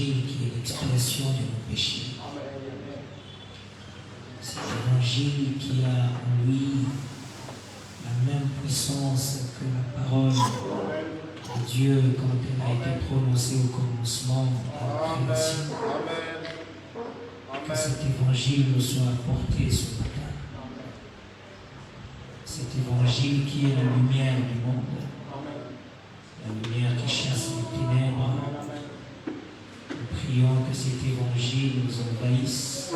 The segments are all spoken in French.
évangile qui est l'expiation de nos péchés. Cet évangile qui a en lui la même puissance que la parole de Dieu quand elle a été prononcée au commencement de la création. Que cet évangile nous soit apporté ce matin. Cet évangile qui est la lumière du monde, la lumière qui chasse les ténèbres. Nous prions que cet évangile nous envahisse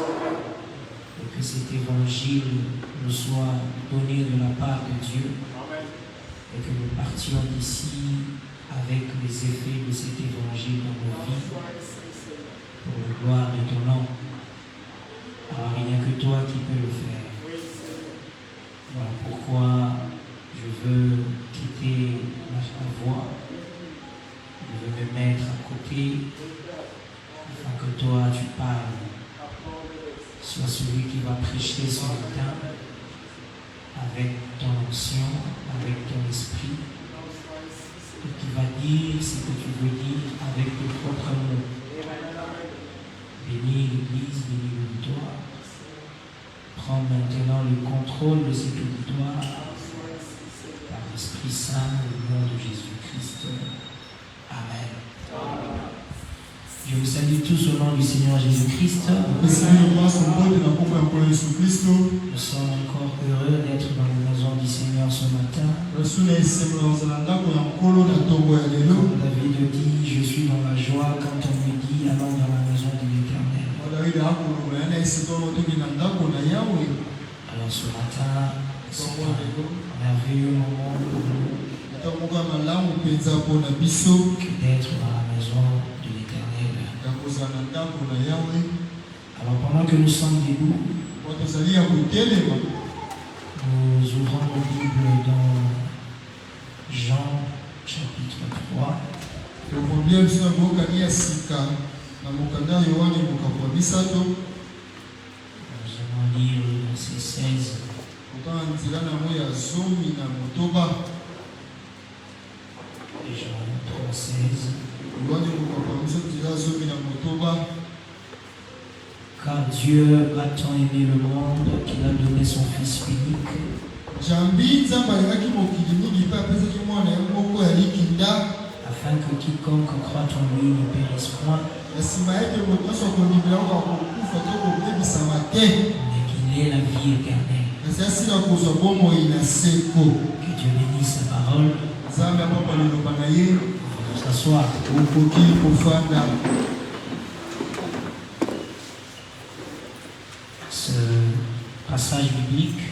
et que cet évangile nous soit donné de la part de Dieu et que nous partions d'ici avec les effets de cet évangile dans nos vies pour la gloire de ton nom. Alors il n'y a que toi qui peux le faire. Voilà pourquoi je veux quitter ma voix. Je veux me mettre à côté afin que toi tu parles. Sois celui qui va prêcher ce matin avec ton onction, avec ton esprit, et qui va dire ce que tu veux dire avec tes propres mots. Bénis l'Église, bénis l'auditoire. Prends maintenant le contrôle de cet auditoire par l'Esprit Saint au nom de Jésus-Christ. Amen. Je vous salue tous au nom du Seigneur Jésus-Christ. Nous sommes encore heureux d'être dans la maison du Seigneur ce matin. Comme David dit, je suis dans la joie quand on me dit allons dans la maison de l'Éternel. Alors ce matin, c'est un merveilleux moment pour nous que d'être dans la maison de l'Éternel. Alors pendant que nous sommes debout, nous ouvrons nos Bibles dans Jean chapitre 3. Nous allons lire le verset 16. Jean 3, 16. Car Dieu a tant aimé le monde qu'il a donné son Fils unique, afin que quiconque croit en lui ne périsse point, mais qu'il ait la vie éternelle. Que Dieu bénisse sa parole. S'asseoir. Ce passage biblique,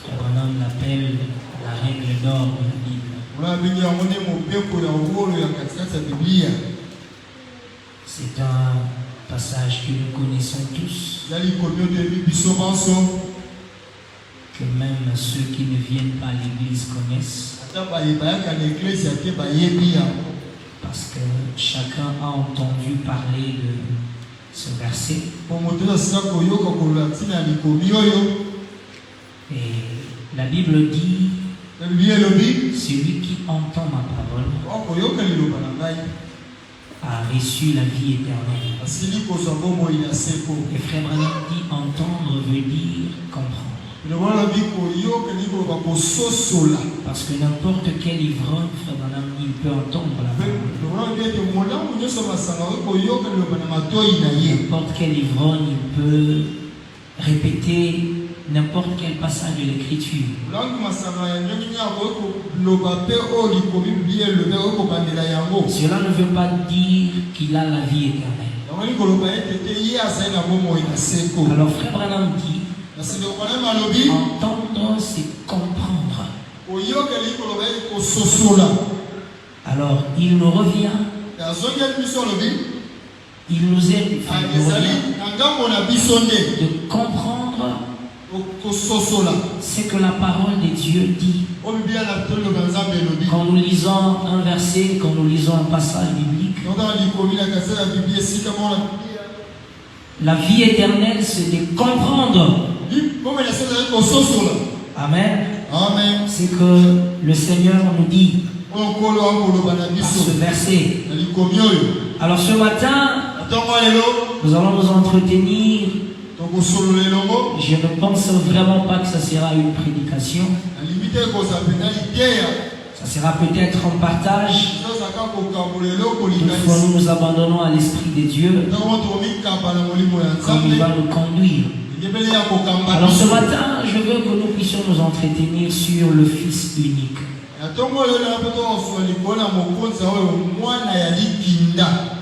Frère Branham l'appelle la règle d'or de la Bible. C'est un passage que nous connaissons tous, que même ceux qui ne viennent pas à l'église connaissent, parce que chacun a entendu parler de ce verset. Et la Bible dit, celui qui entend ma parole a reçu la vie éternelle. Et Frère Branham dit, entendre veut dire comprendre. Parce que n'importe quel ivrogne, Frère Branham, il peut entendre la parole. N'importe quel ivrogne, il peut répéter n'importe quel passage de l'Écriture. Cela ne veut pas dire qu'il a la vie éternelle. Alors Frère Branham dit, entendre, c'est comprendre. Alors, il nous revient. Il nous aide de comprendre ce que la parole de Dieu dit. Quand nous lisons un verset, quand nous lisons un passage biblique, la vie éternelle, c'est de comprendre. Amen. Amen. C'est que le Seigneur nous dit. ce verset. Alors ce matin, nous allons nous entretenir. Je ne pense vraiment pas que ça sera une prédication. Ça sera peut-être un partage. Toutefois, nous nous abandonnons à l'Esprit de Dieu comme il va nous conduire. Alors ce matin, je veux que nous puissions nous entretenir sur le Fils unique.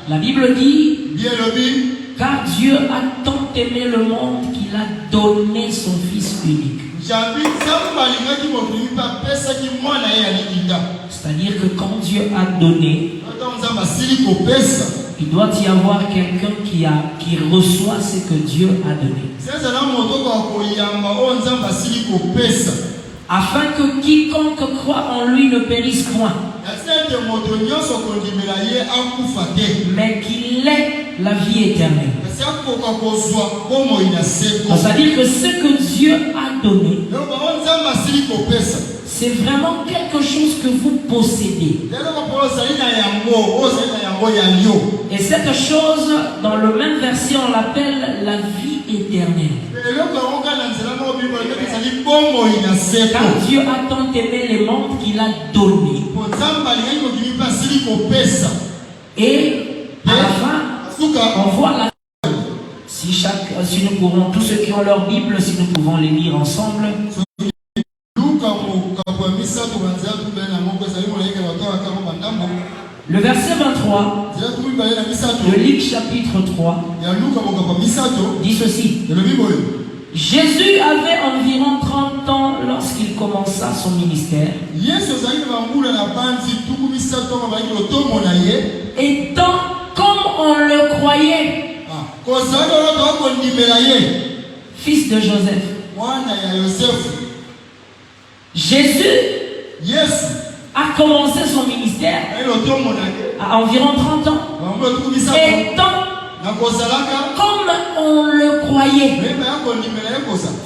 La Bible dit, car Dieu a tant aimé le monde qu'il a donné son Fils unique. C'est-à-dire que quand Dieu a donné, il doit y avoir quelqu'un qui reçoit ce que Dieu a donné. Afin que quiconque croit en lui ne périsse point, mais qu'il ait la vie éternelle. C'est-à-dire que ce que Dieu a donné, c'est vraiment quelque chose que vous possédez. Et cette chose, dans le même verset, on l'appelle la vie éternelle. Car Dieu a tant aimé les mondes qu'il a donné. Et à la fin, on voit la... Si nous pouvons, tous ceux qui ont leur Bible, si nous pouvons les lire ensemble. Le verset 23 de Luc chapitre 3 dit ceci. Jésus avait environ 30 ans lorsqu'il commença son ministère. Étant comme on le croyait, fils de Joseph. Jésus a commencé son ministère à environ 30 ans. Étant comme on le croyait,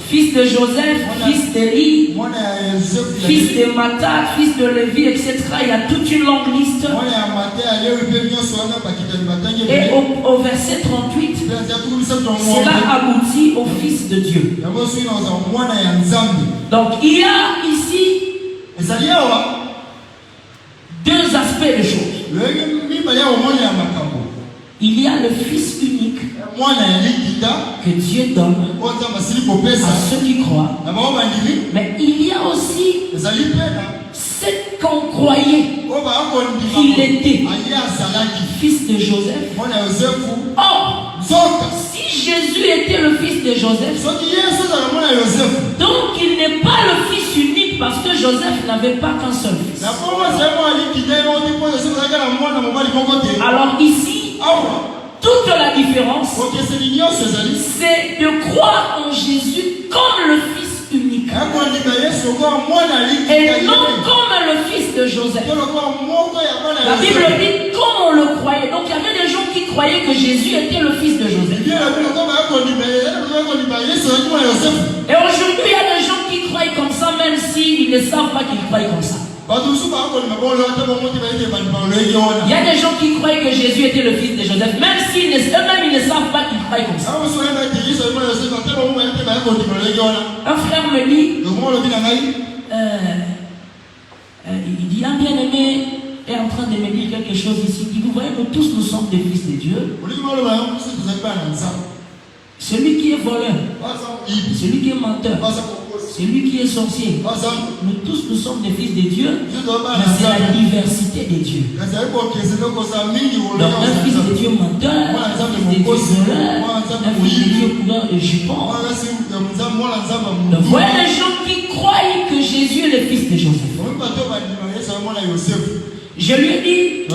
fils de Joseph, fils d'Élie, fils de Matthat, fils de Lévi, etc. Il y a toute une longue liste. Et au verset 38, cela aboutit au Fils de Dieu. Donc il y a ici deux aspects de choses. Il y a le Fils unique que Dieu donne à ceux qui croient. Mais il y a aussi ce qu'on croyait qu'il était, fils de Joseph. Or, si Jésus était le fils de Joseph, donc il n'est pas le fils unique parce que Joseph n'avait pas qu'un seul fils. Alors ici, toute la différence, c'est de croire en Jésus comme le Fils unique et non comme le Fils de Joseph. La Bible dit comme on le croyait. Donc il y avait des gens qui croyaient que Jésus était le Fils de Joseph. Et aujourd'hui, il y a des gens qui croient comme ça, même s'ils ne savent pas qu'ils croient comme ça. Il y a des gens qui croient que Jésus était le fils de Joseph, même s'ils eux-mêmes ils ne savent pas qu'ils croient comme ça. Un frère me dit, il dit, un bien-aimé est en train de me dire quelque chose ici. Il dit, vous voyez que tous nous sommes des fils de Dieu. Celui qui est voleur, celui qui est menteur, celui qui est sorcier, nous tous nous sommes des fils de Dieu, mais c'est la diversité des dieux. Donc un fils de Dieu menteur, un fils de Dieu voleur, un fils de Dieu couleur de jupon. Donc voilà les gens qui croient que Jésus est le fils de Joseph. Je lui ai dit,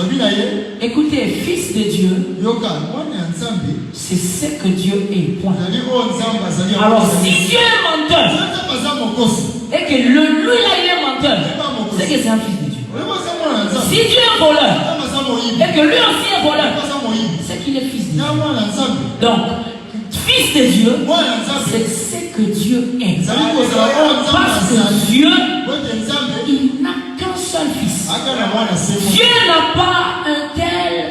écoutez, fils de Dieu, c'est ce que Dieu est, point. Alors si Dieu est menteur, et que lui là il est menteur, c'est que c'est un fils de Dieu. Si Dieu est voleur, et que lui aussi est voleur, c'est qu'il est fils de Dieu. Donc, fils de Dieu, c'est ce que Dieu est. Parce que Dieu, il n'a qu'un seul fils. Dieu n'a pas un tel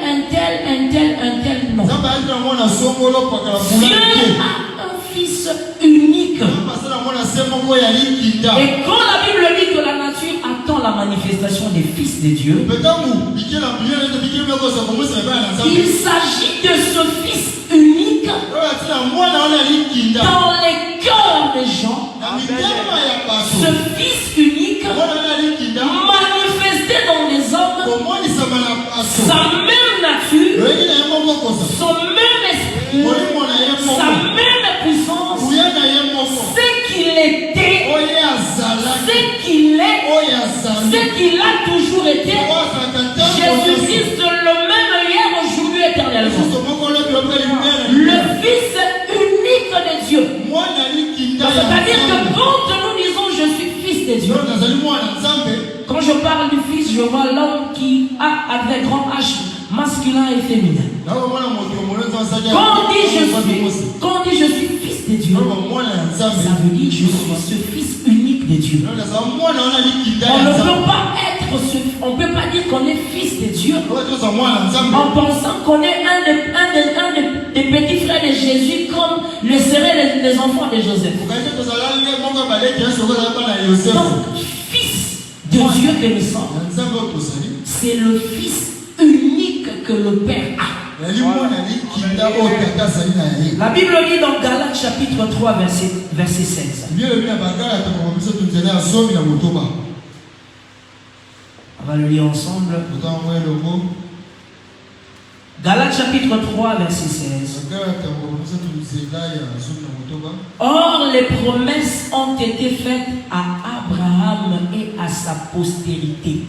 nom. Dieu a un fils unique. Et quand la Bible dit que la nature attend la manifestation des fils de Dieu, il s'agit de ce fils unique dans les cœurs des gens. Ce fils unique manifesté dans les hommes, sa même nature, son même esprit, sa même puissance, ce qu'il était, ce qu'il est, ce qu'il a toujours été. Jésus-Christ le même hier, aujourd'hui, éternellement. Le fils unique de Dieu. C'est-à-dire que quand nous disons je suis fils de Dieu, quand je parle du fils, je vois l'homme qui a avec grand H, masculin et féminin. Quand on dit je suis fils de Dieu, ça veut dire je suis ce fils unique de Dieu. On ne peut pas dire qu'on est fils de Dieu en pensant qu'on est un des petits frères de Jésus comme le seraient les enfants de Joseph. Donc, fils de Dieu que nous sommes, c'est le fils unique que le Père a. La Bible dit dans Galates chapitre 3 verset 16. On va le lire ensemble. Galates chapitre 3 verset 16. Or les promesses ont été faites à Abraham et à sa postérité.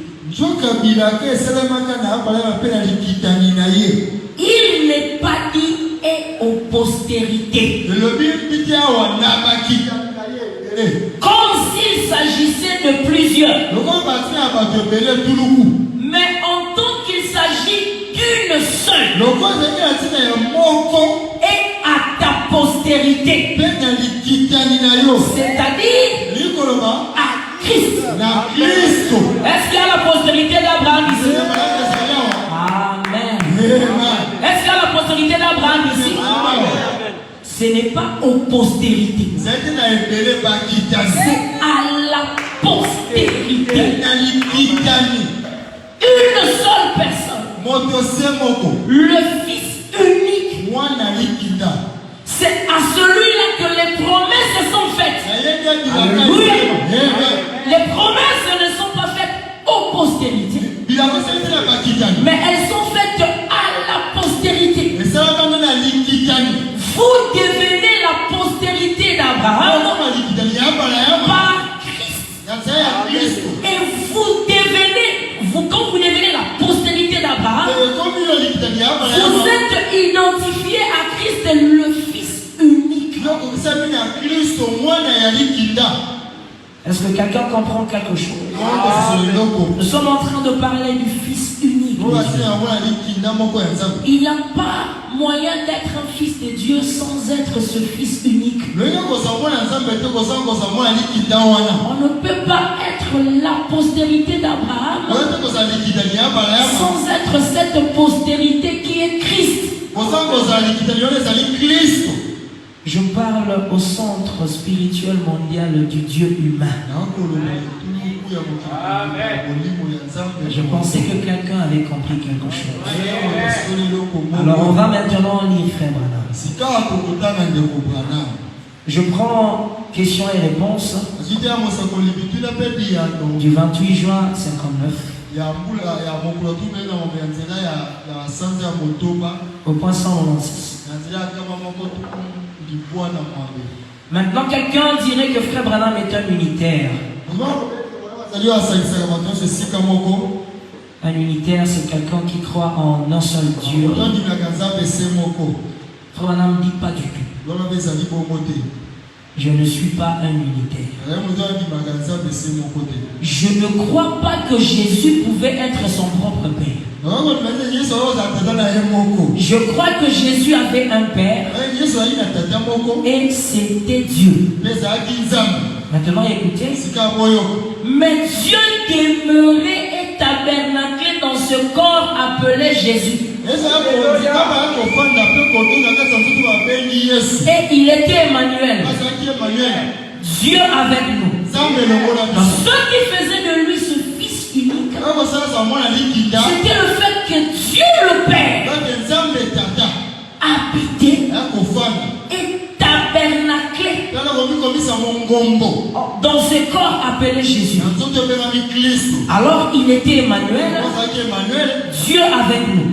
Il n'est pas dit et aux postérités. Comme s'il s'agissait de plusieurs. Mais en tant qu'il s'agit d'une seule. Et à ta postérité. C'est-à-dire à Christ. Est-ce qu'il y a la postérité d'Abraham ici? Amen. Est-ce qu'il y a la postérité d'Abraham ici? Ce n'est pas aux postérités. C'est à la postérité. Une seule personne. Le Fils unique. C'est à celui-là que les promesses sont faites. Oui. Les promesses ne sont pas faites aux postérités, mais elles sont faites à la postérité. Vous devenez la postérité d'Abraham par Christ. Et quand vous devenez la postérité d'Abraham, vous êtes identifié à Christ, le Fils unique. Est-ce que quelqu'un comprend quelque chose? Nous sommes en train de parler du Fils unique. Il n'y a pas moyen d'être un fils de Dieu sans être ce Fils unique. On ne peut pas être la postérité d'Abraham sans être cette postérité qui est Christ. Je parle au centre spirituel mondial du Dieu humain. Amen. Je pensais que quelqu'un avait compris quelque chose. Alors on va maintenant lire Frère Branham. Je prends questions et réponses du 28 juin 59 au point 196. Maintenant, quelqu'un dirait que Frère Branham est un unitaire. Un unitaire, c'est quelqu'un qui croit en un seul Dieu. Frère Branham ne dit pas du tout. Je ne suis pas un unitaire. Je ne crois pas que Jésus pouvait être son propre Père. Je crois que Jésus avait un Père et c'était Dieu. Maintenant écoutez. Mais Dieu demeurait et tabernaclé dans ce corps appelé Jésus. Et il était Emmanuel. Dieu avec nous. Donc, ce qui faisait de lui ce fils unique, c'était le fait que Dieu le Père habitait et tabernaclé dans ce corps appelé Jésus. Alors il était Emmanuel, Dieu avec nous.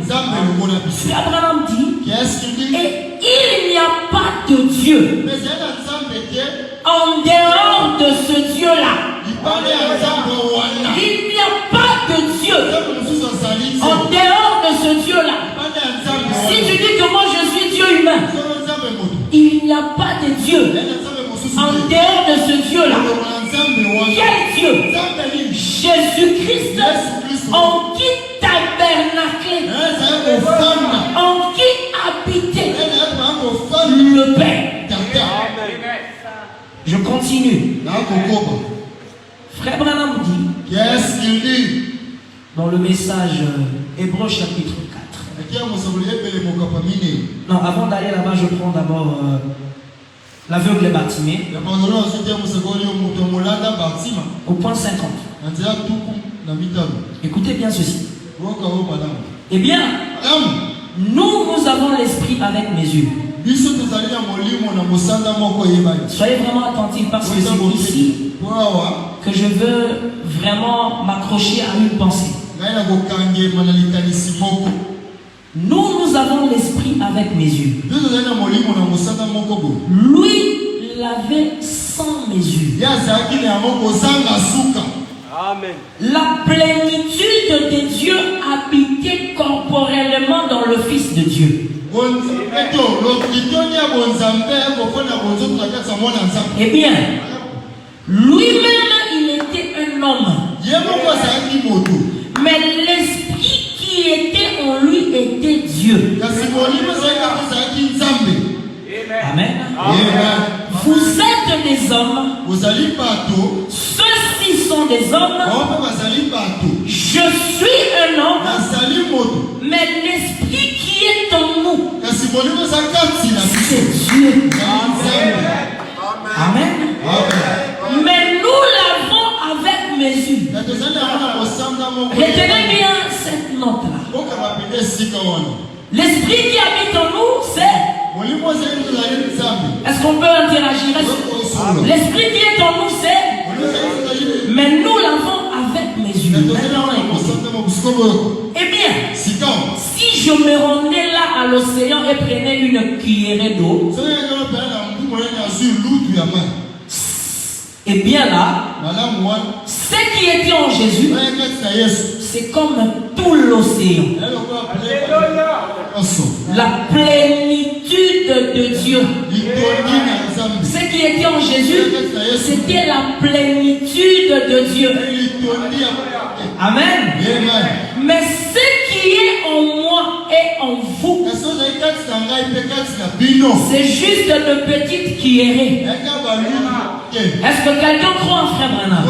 Abraham dit, et il n'y a pas de Dieu en dehors de ce Dieu-là. Il n'y a pas de Dieu en dehors de ce Dieu-là. Si tu dis que moi je suis Dieu humain, il n'y a pas de Dieu en dehors de ce Dieu-là. Quel Dieu? Jésus-Christ, en qui tabernaclait, en qui habitait le Père. Je continue. Frère Branham dit, dans le message Hébreux chapitre 4. Non, avant d'aller là-bas, je prends d'abord l'aveugle Bartimée. Au point 50. Écoutez bien ceci. Eh bien, nous avons l'esprit avec mesure. Soyez vraiment attentifs parce que c'est ici que je veux vraiment m'accrocher à une pensée. Nous avons l'esprit avec mesure. Lui, il avait sans mesure. Amen. La plénitude de Dieu habitait corporellement dans le Fils de Dieu. Eh bien, lui-même, il était un homme. Mais l'esprit qui était en lui était Dieu. Amen. Vous êtes des hommes. Ceux-ci sont des hommes. Je suis un homme. Mais l'esprit qui est en nous, c'est Dieu. Amen. Mais nous l'avons avec mesure. Retenez bien cette note-là. L'esprit qui habite en nous, c'est... Est-ce qu'on peut interagir? L'esprit qui est en nous, c'est... Mais nous l'avons avec mesure. Eh bien, si je me rendais là à l'océan et prenais une cuillerée d'eau, et bien là, ce qui était en Jésus, c'est comme tout l'océan. La plénitude de Dieu. Ce qui était en Jésus, c'était la plénitude de Dieu. Amen. Mais ce qui est en moi et en vous, c'est juste de petites cuillerées. Est-ce que quelqu'un croit en frère Branham?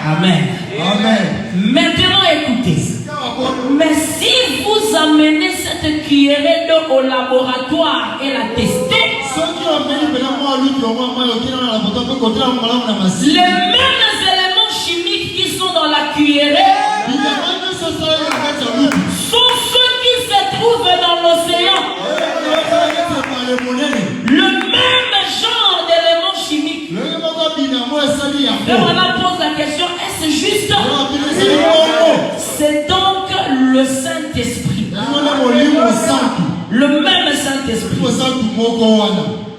Amen. Amen. Maintenant écoutez. Mais si vous amenez cette cuillerée d'eau au laboratoire et la testez, les mêmes éléments chimiques qui sont dans la cuillerée sont ceux qui se trouvent dans l'océan. Le même genre d'éléments chimiques. Et on pose la question, est-ce juste? C'est donc le Saint-Esprit. Le même Saint-Esprit.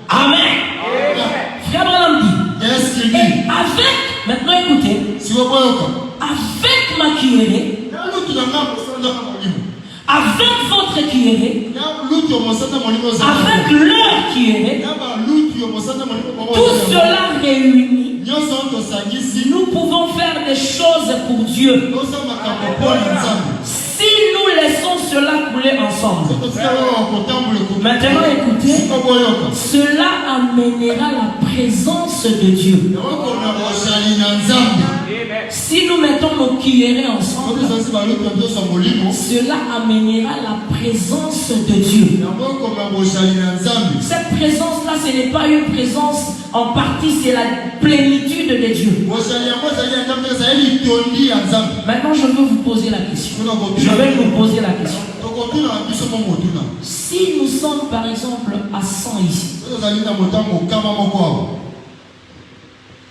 Amen. Frère Branham dit, et avec, maintenant écoutez, avec ma cuillerée, avec votre cuillerée, avec leur cuillerée, tout cela réuni, nous pouvons faire des choses pour Dieu si nous laissons cela couler ensemble. Maintenant écoutez, cela amènera la présence de Dieu. Si Si nous mettons nos cuillerées ensemble, cela amènera la présence de Dieu. Cette présence-là, ce n'est pas une présence en partie, c'est la plénitude de Dieu. Maintenant, je veux vous poser la question. Je vais nous poser la question. Si nous sommes par exemple à 100 ici,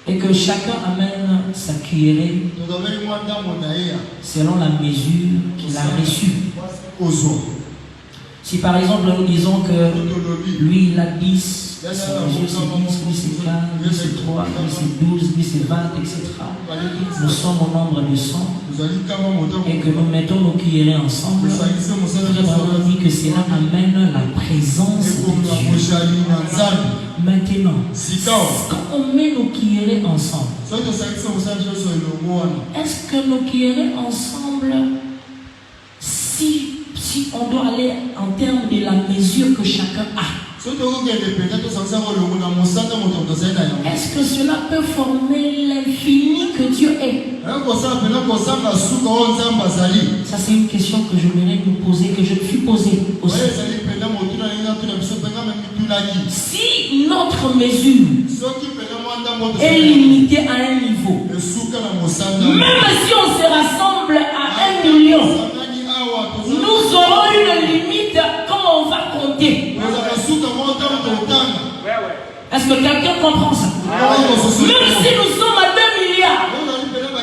et que chacun amène sa cuillerée selon la mesure qu'il a reçue. Si par exemple nous disons que lui il a 10, sa mesure c'est 10, lui c'est 15, lui c'est 3, lui c'est 12, lui c'est 20, etc. Nous sommes au nombre de 100 et que nous mettons nos cuillerées ensemble, on dit que cela amène la présence de Dieu. Maintenant, quand on met nos cuillerées ensemble, est-ce que nos cuillerées ensemble, si on doit aller en termes de la mesure que chacun a, est-ce que cela peut former l'infini que Dieu est? Ça c'est une question que je voudrais nous poser, que je me suis posée aussi. Si notre mesure est limitée à un niveau, même si on se rassemble à 1 million, nous aurons une limite quand on va compter. Est-ce que quelqu'un comprend ça? Même si nous sommes à 2 milliards,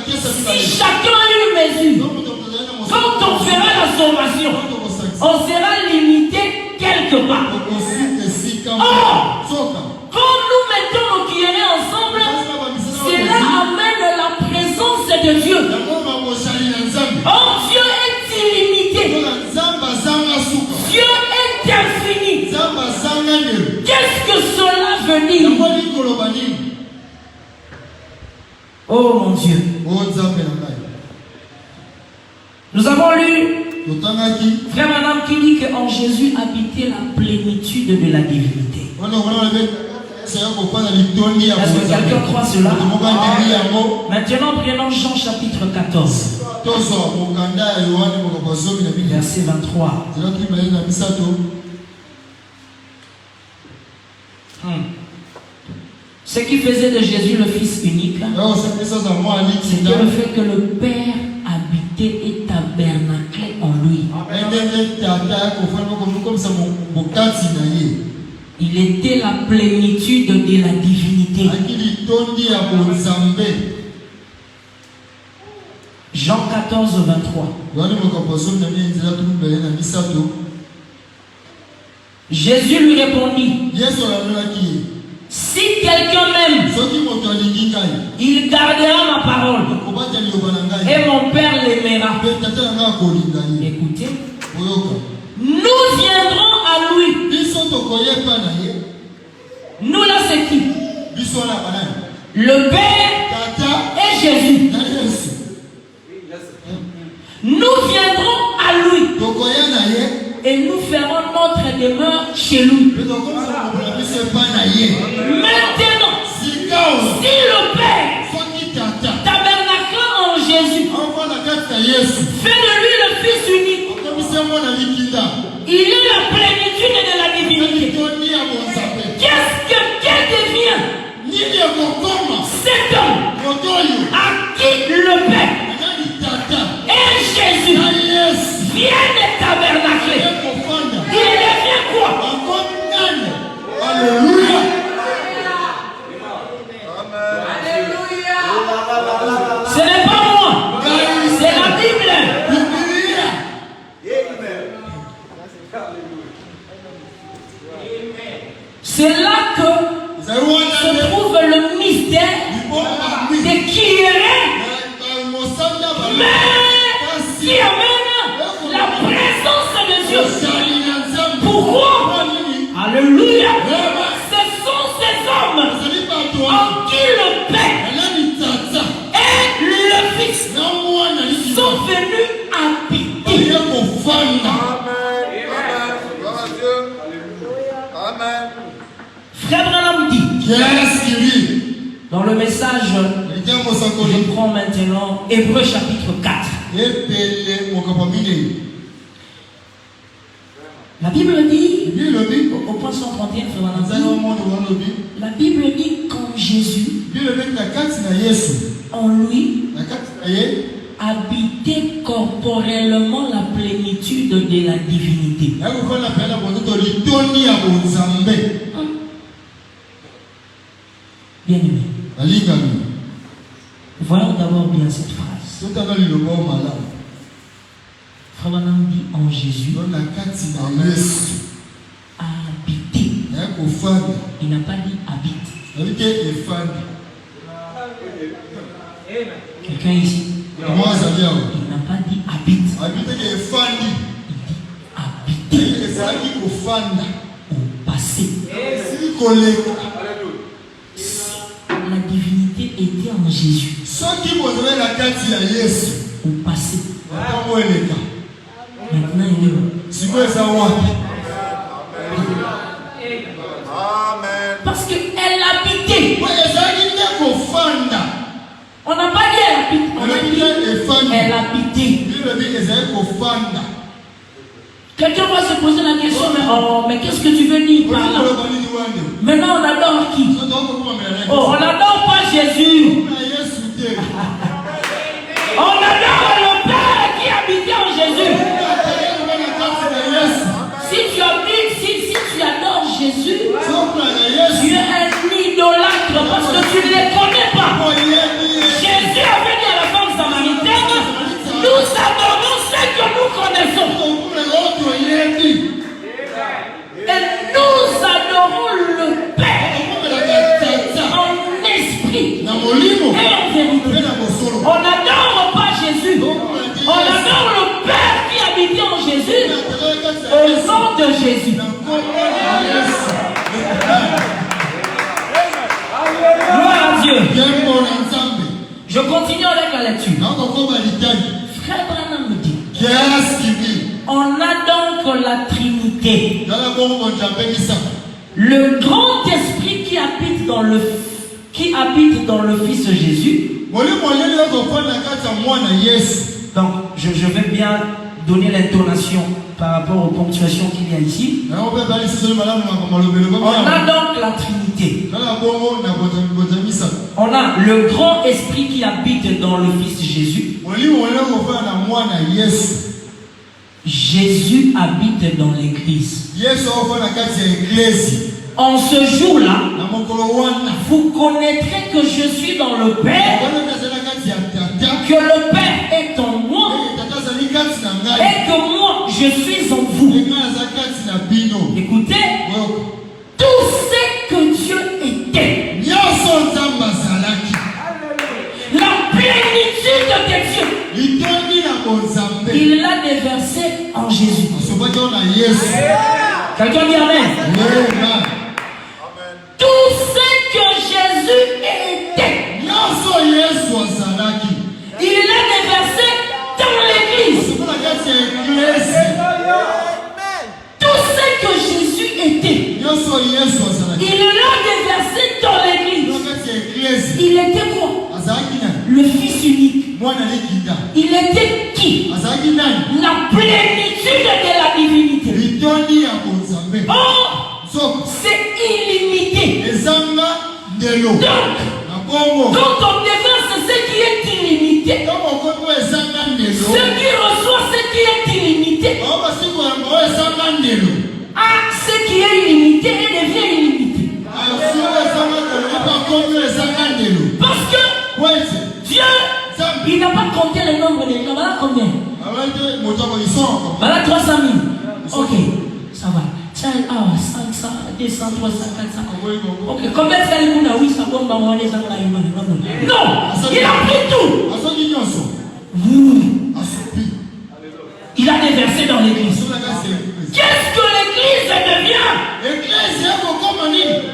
si chacun a une mesure, quand on fera la sommation, on sera limité quelque part. Or, quand nous mettons nos cuillerées ensemble, cela amène la présence de Dieu. Oh, Dieu est illimité. Dieu est infini. Qu'est-ce que cela veut dire? Oh mon Dieu. Nous avons lu Frère Madame qui dit qu'en Jésus habitait la plénitude de la divinité. Est-ce que quelqu'un croit cela? Maintenant prenons Jean chapitre 14. Verset 23. Ce qui faisait de Jésus le Fils unique, c'était le fait que le Père habitait et tabernaclait en lui. Il était la plénitude de la divinité. Jean 14, 23. Jésus lui répondit: si quelqu'un m'aime, il gardera ma parole et mon Père l'aimera. Écoutez, nous viendrons à lui. Nous là c'est qui? Le Père et Jésus. Nous viendrons à lui et nous ferons notre demeure chez lui. Maintenant, si le Père tabernaclant en Jésus fait de lui le Fils unique, il est la plénitude de la divinité. Quel devient cet homme à qui le Père et Jésus viennent tabernacler? Il devient quoi? Alléluia. Ce n'est pas moi, c'est la Bible. C'est là que se trouve le mystère de qui il est, mais qui amène la présence de Dieu. Pourquoi? Alléluia. Ce sont ces hommes en qui le Père et le Fils sont venus habiter. Amen. Frère Branham dit, dans le message Je prends maintenant Hébreux chapitre 4. La Bible dit, au point 131, la Bible dit qu'en Jésus, en lui, habitait corporellement la plénitude de la divinité. Bien aimé. Voyons d'abord bien cette phrase. Frère Branham dit en Jésus a habité. Il n'a pas dit habite. Quelqu'un ici? Il n'a pas dit habite. Il dit habiter. Au passé. La divinité était en Jésus. Au passé. Maintenant il est où? Parce qu'elle habitait. On n'a pas dit elle habite. On a dit elle habitait. Quelqu'un va se poser la question, mais qu'est-ce que tu veux dire par là? Maintenant on adore qui? Oh, on n'adore pas Jésus. On adore le Père qui habitait en Jésus. Si tu habites, si tu adores Jésus, tu es un idolâtre parce que tu ne les connais pas. Jésus avait dit à la femme samaritaine, nous adorons ce que nous connaissons. Et nous adorons le Père en esprit et en vérité. On n'adore pas Jésus. On adore le Père qui habitait en Jésus au nom de Jésus. Gloire à Dieu. Je continue avec la lecture. Frère Branham me dit, on a donc la Trinité. Le grand esprit qui habite dans le Fils Jésus. Donc, je vais bien donner l'intonation par rapport aux ponctuations qu'il y a ici. On a donc la Trinité. On a le grand esprit qui habite dans le Fils Jésus. Jésus habite dans l'Église. En ce jour-là, vous connaîtrez que je suis dans le Père, que le Père est en moi et que moi je suis en vous. Écoutez, tout ce que Dieu était, la plénitude de Dieu, il l'a déversé en Jésus. Quelqu'un dit amen. Tout ce que Jésus était, il l'a déversé dans l'Église. Tout ce que Jésus était, il l'a déversé dans l'Église. Il était quoi? Le Fils unique. Il était qui? La plénitude de la divinité. Oh, c'est illimité. Donc, quand on déverse ce qui est illimité, ce qui reçoit ce qui est illimité, ce qui est illimité devient illimité. Parce que Dieu, il n'a pas compté le nombre des gens. Voilà combien? Voilà 300 000. Ok, ça va. 500, 200, 300, 400. Ok, combien de fois il a oui, ça bombe à les gens là? Non, il a pris tout. Il a déversé dans l'église. Qu'est-ce que l'église devient?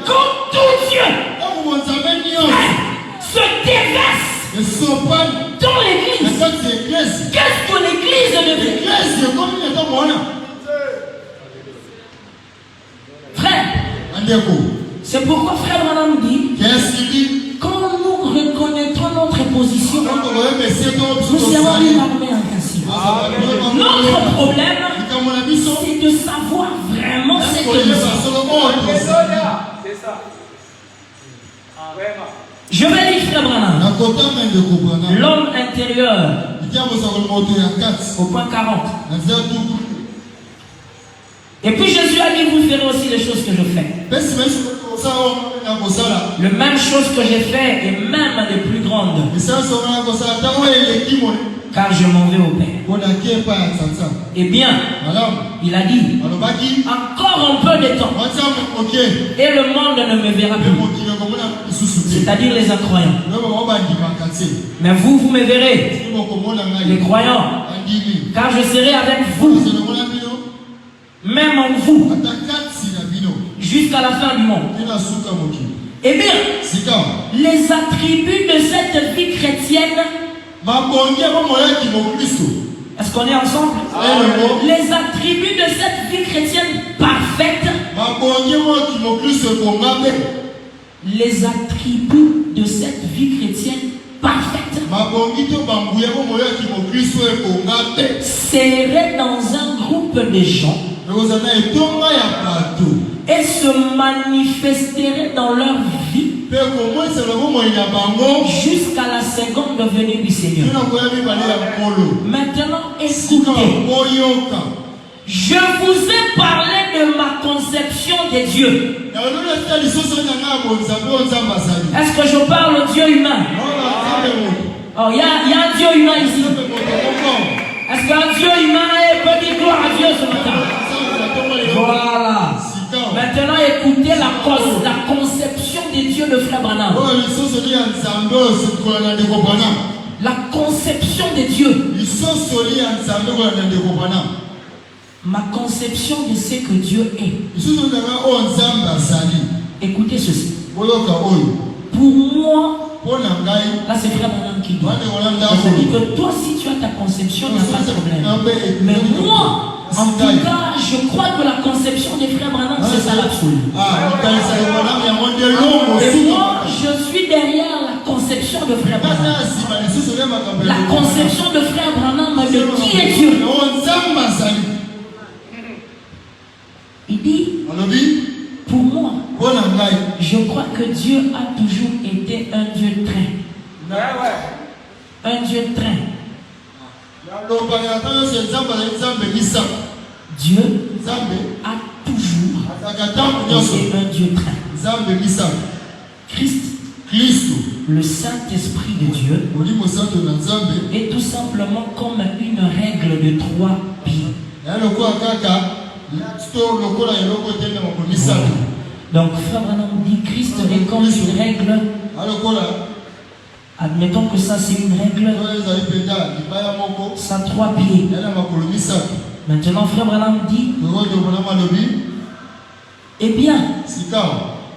Quand tout Dieu se déverse dans l'église, qu'est-ce que l'église devient? Frère, c'est pourquoi Frère Branham dit, quand nous reconnaîtrons notre position, nous serons une armée intensif. Notre problème, c'est de savoir vraiment ce que nous sommes. C'est ça. Je vais lire Frère Branham. L'homme intérieur, au point 40. Et puis Jésus a dit, vous ferez aussi les choses que je fais. Le même chose que j'ai fait et même les plus grandes. Car je m'en vais au Père. Eh bien, il a dit, encore un peu de temps. Et le monde ne me verra plus. C'est-à-dire les incroyants. Mais vous, vous me verrez, les croyants. Car je serai avec vous. Même en vous. Jusqu'à la fin du monde. Eh bien, les attributs de cette vie chrétienne. Est-ce qu'on est ensemble? Les attributs de cette vie chrétienne parfaite. Les attributs de cette vie chrétienne parfaite seraient dans un groupe de gens et se manifesteraient dans leur vie jusqu'à la seconde venue du Seigneur. Maintenant, écoutez. Je vous ai parlé de ma conception des dieux. Est-ce que je parle au Dieu humain? Oh, il y a un Dieu humain ici. Est-ce qu'un Dieu humain peut dire gloire à Dieu ce matin? Voilà. Maintenant, écoutez la conception des dieux de Frère Branham. La conception des dieux. Ma conception de ce que Dieu est. Écoutez ceci. Pour moi, là c'est Frère Branham qui dit. C'est-à-dire que toi, si tu as ta conception, il n'y a pas de problème. Mais moi, en tout cas, je crois que la conception des Frères Branham, c'est ça l'absolu. Et moi, je suis derrière la conception de Frère Branham. La conception de Frère Branham de qui est Dieu. Il dit, pour moi, je crois que Dieu a toujours été un Dieu train. Un Dieu train. Dieu a toujours été un Dieu train. Christ, le Saint-Esprit de Dieu, est tout simplement comme une règle de 3 pieds. Donc, Frère Branham dit Christ est comme une règle. Admettons que ça c'est une règle. Ça 3 pieds. Maintenant, Frère Branham dit, eh bien,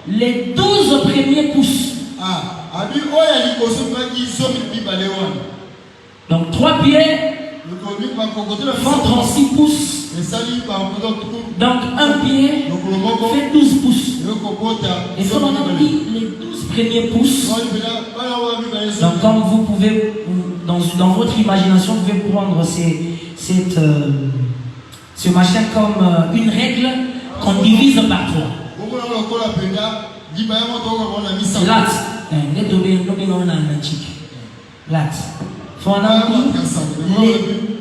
les 12 premiers pouces. Donc 3 pieds font 36 pouces. Donc un pied fait 12 pouces. Et Frère Branham dit les 12 premiers pouces. Donc comme vous pouvez, dans votre imagination, vous pouvez prendre ce machin comme une règle qu'on divise par 3.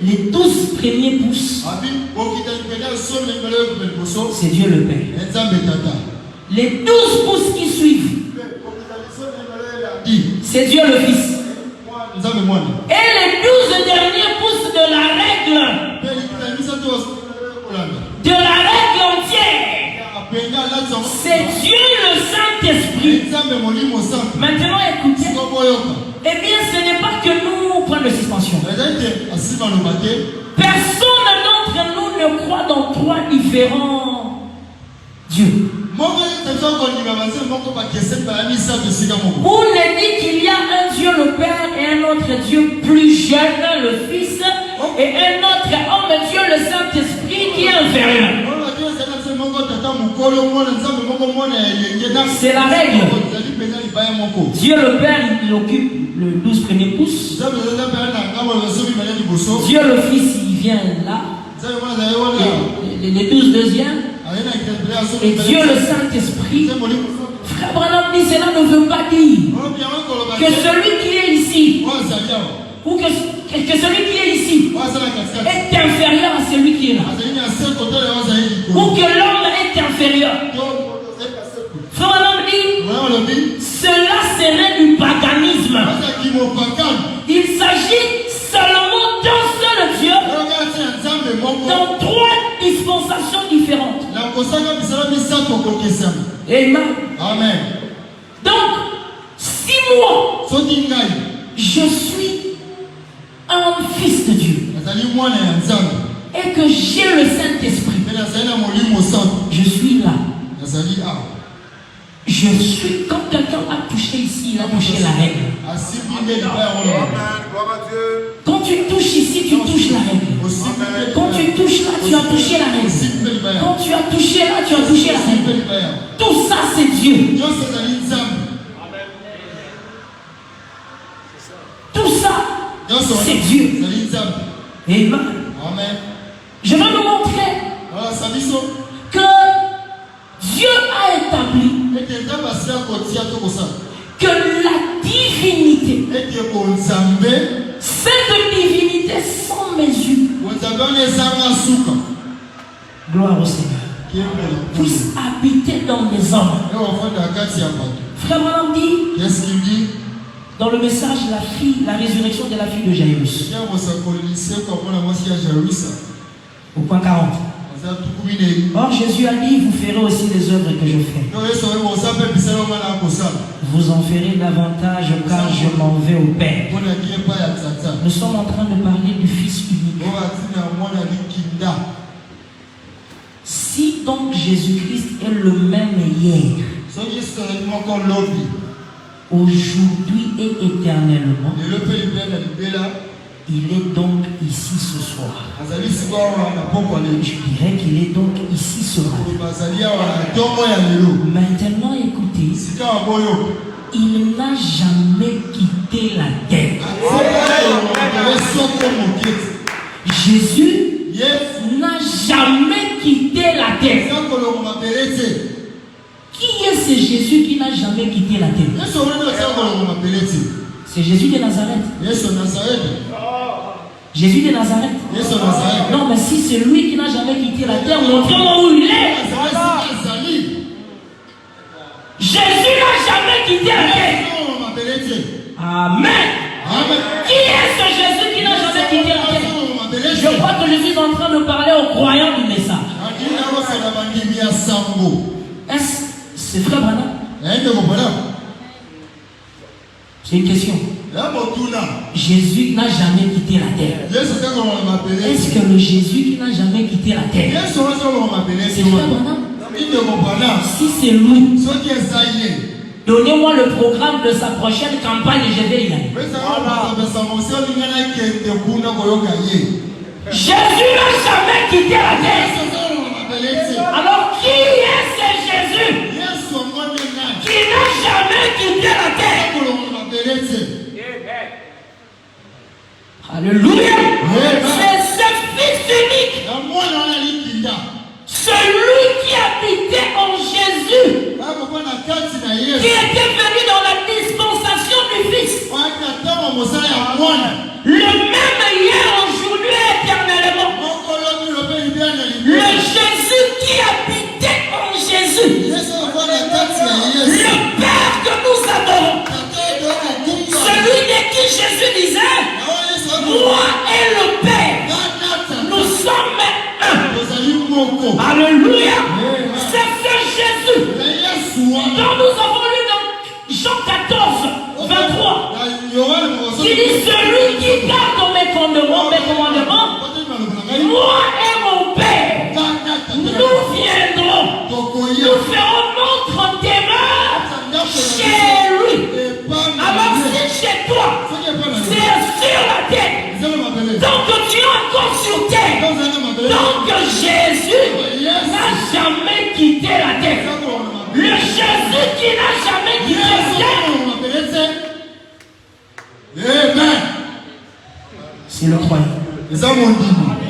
Les 12 premiers pouces, c'est Dieu le Père. Les 12 pouces qui suivent, c'est Dieu le Fils. Et les 12 derniers pouces de la règle, entière, c'est Dieu le Saint-Esprit. Maintenant écoutez. Eh bien ce n'est pas que nous prenons de suspension. Personne d'entre nous ne croit dans 3 différents dieux. Ou ne dit qu'il y a un Dieu le Père et un autre Dieu plus jeune, le Fils, et un autre homme, Dieu le Saint-Esprit qui est inférieur. C'est la règle. Dieu le Père, il occupe le 12 premiers pouces. Dieu le Fils, il vient là. Les 12 deuxièmes. Et Dieu le Saint-Esprit. Frère Branham dit, cela ne veut pas dire que celui qui est ici, ou que celui qui est ici est inférieur à celui qui est là. Ou que l'homme est inférieur. Frère Branham dit, cela serait du paganisme. Il s'agit seulement d'un seul Dieu dans 3 dispensations différentes. Amen. Donc, si moi, je suis un fils de Dieu et que j'ai le Saint-Esprit, je suis là. Je suis comme quelqu'un a touché ici, il a touché la règle. Quand tu touches ici, tu touches la règle. Quand tu touches là, tu as touché la règle. Quand tu as touché là, tu as touché la règle. Tout ça, c'est Dieu. Tout ça, c'est Dieu. Amen. Je vais vous montrer que Dieu a établi que la divinité, cette divinité sans mesure, gloire au Seigneur, puisse habiter dans les hommes. Frère Branham dit, dans le message, la résurrection de la fille de Jairus, au point 40. Or Jésus a dit, vous ferez aussi les œuvres que je fais. Vous en ferez davantage car je m'en vais au Père. Nous sommes en train de parler du Fils unique. Si donc Jésus-Christ est le même hier, aujourd'hui et éternellement, il est donc ici ce soir. Je dirais qu'il est donc ici ce matin. Maintenant, écoutez, il n'a jamais quitté la terre. Jésus n'a jamais quitté la terre. Qui est ce Jésus qui n'a jamais quitté la terre? C'est Jésus de Nazareth. Jésus de Nazareth. Non, mais si c'est lui qui n'a jamais quitté la terre, montrez-moi où il est. Jésus n'a jamais quitté la terre. Amen. Qui est ce Jésus qui n'a jamais quitté la terre? Je crois que je suis en train de parler aux croyants du message. Est-ce que c'est frère Branham? C'est une question. Jésus n'a jamais quitté la terre. Est-ce que le Jésus qui n'a jamais quitté la terre, c'est frère Branham? Si c'est lui, donnez-moi le programme de sa prochaine campagne et je vais y aller. Jésus n'a jamais quitté la terre. Alors qui est ce Jésus qui n'a jamais quitté la terre? Alléluia. C'est ce Fils unique, celui qui habitait en Jésus, qui était venu dans la dispensation du Fils, le même hier, aujourd'hui et éternellement. Le Jésus qui habitait en Jésus, le Père que nous adorons, celui de qui Jésus disait, moi et le Père, nous sommes un. Alléluia. C'est ce Jésus dont nous avons lu dans Jean 14, 23, qui dit, celui qui garde mes commandements, moi et mon Père, nous viendrons, nous ferons notre demeure chez lui. Alors si chez toi, c'est sur la terre, donc tu es encore sur terre, donc Jésus n'a jamais quitté la terre. Le Jésus qui n'a jamais quitté la terre, C'est le croyant.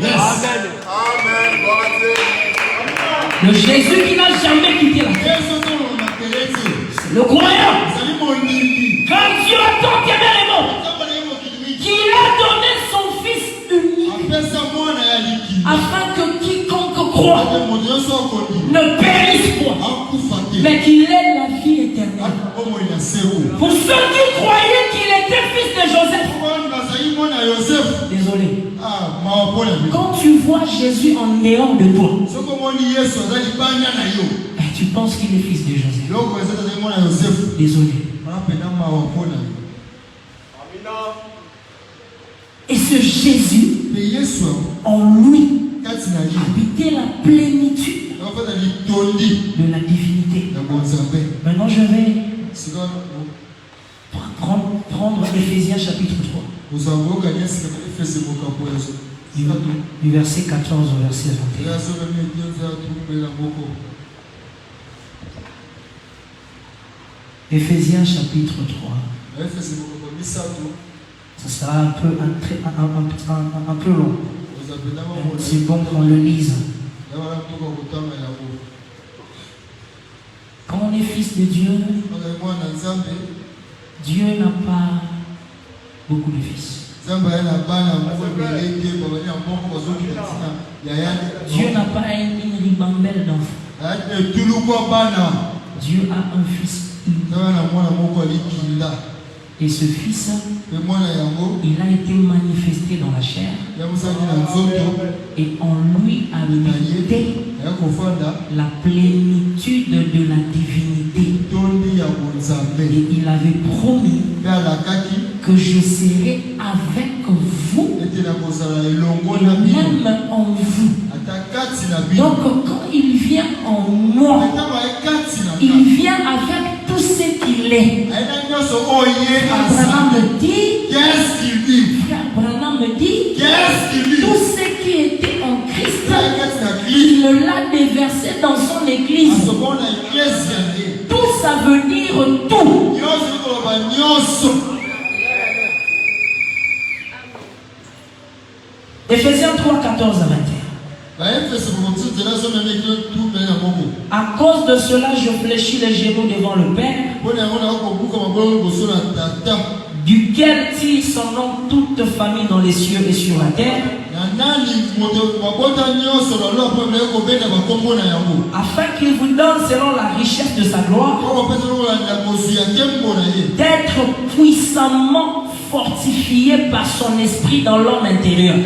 Yes. Le Jésus qui n'a jamais quitté la terre. C'est le croyant. Quand Dieu a tant aimé les mondes, qu'il a donné son Fils unique, afin que quiconque croit ne périsse point, mais qu'il ait la vie éternelle. Pour ceux qui croyaient qu'il était fils de Joseph, désolé. Quand tu vois Jésus en dehors de toi, tu penses qu'il est fils de Joseph. Désolé. Et ce Jésus, en lui, habitait la plénitude de la divinité. Maintenant, je vais prendre Éphésiens chapitre 3. Du verset 14 au verset 21. Éphésiens chapitre 3. Ça sera un peu long. C'est bon qu'on le lise. Quand on est fils de Dieu, Dieu n'a pas beaucoup de fils. Dieu n'a pas une ribambelle d'enfants. Dieu a un fils unique. Et ce fils, il a été manifesté dans la chair. Et en lui habitait la plénitude de la divinité. Et il avait promis que je serai avec vous, et même en vous. Donc quand il vient en moi, il vient avec tout ce qu'il est. Abraham me dit, Abraham me dit, tout ce qui était en Christ, il l'a déversé dans son église. Tout, ça veut dire tout. Éphésiens 3, 14 à 21. À cause de cela, je fléchis les genoux devant le Père, duquel tire son nom toute famille dans les cieux et sur la terre, afin qu'il vous donne selon la richesse de sa gloire d'être puissamment fortifié par son esprit dans l'homme intérieur,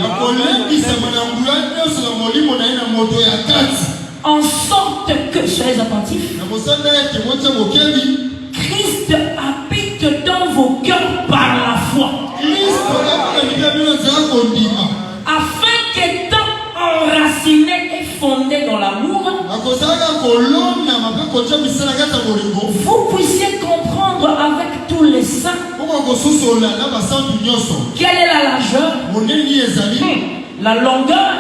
en sorte que, soyez attentifs, Christ habite dans vos cœurs par la foi, afin qu'étant enraciné et fondé dans l'amour, vous puissiez comprendre avec tous les saints quelle est la largeur, la longueur,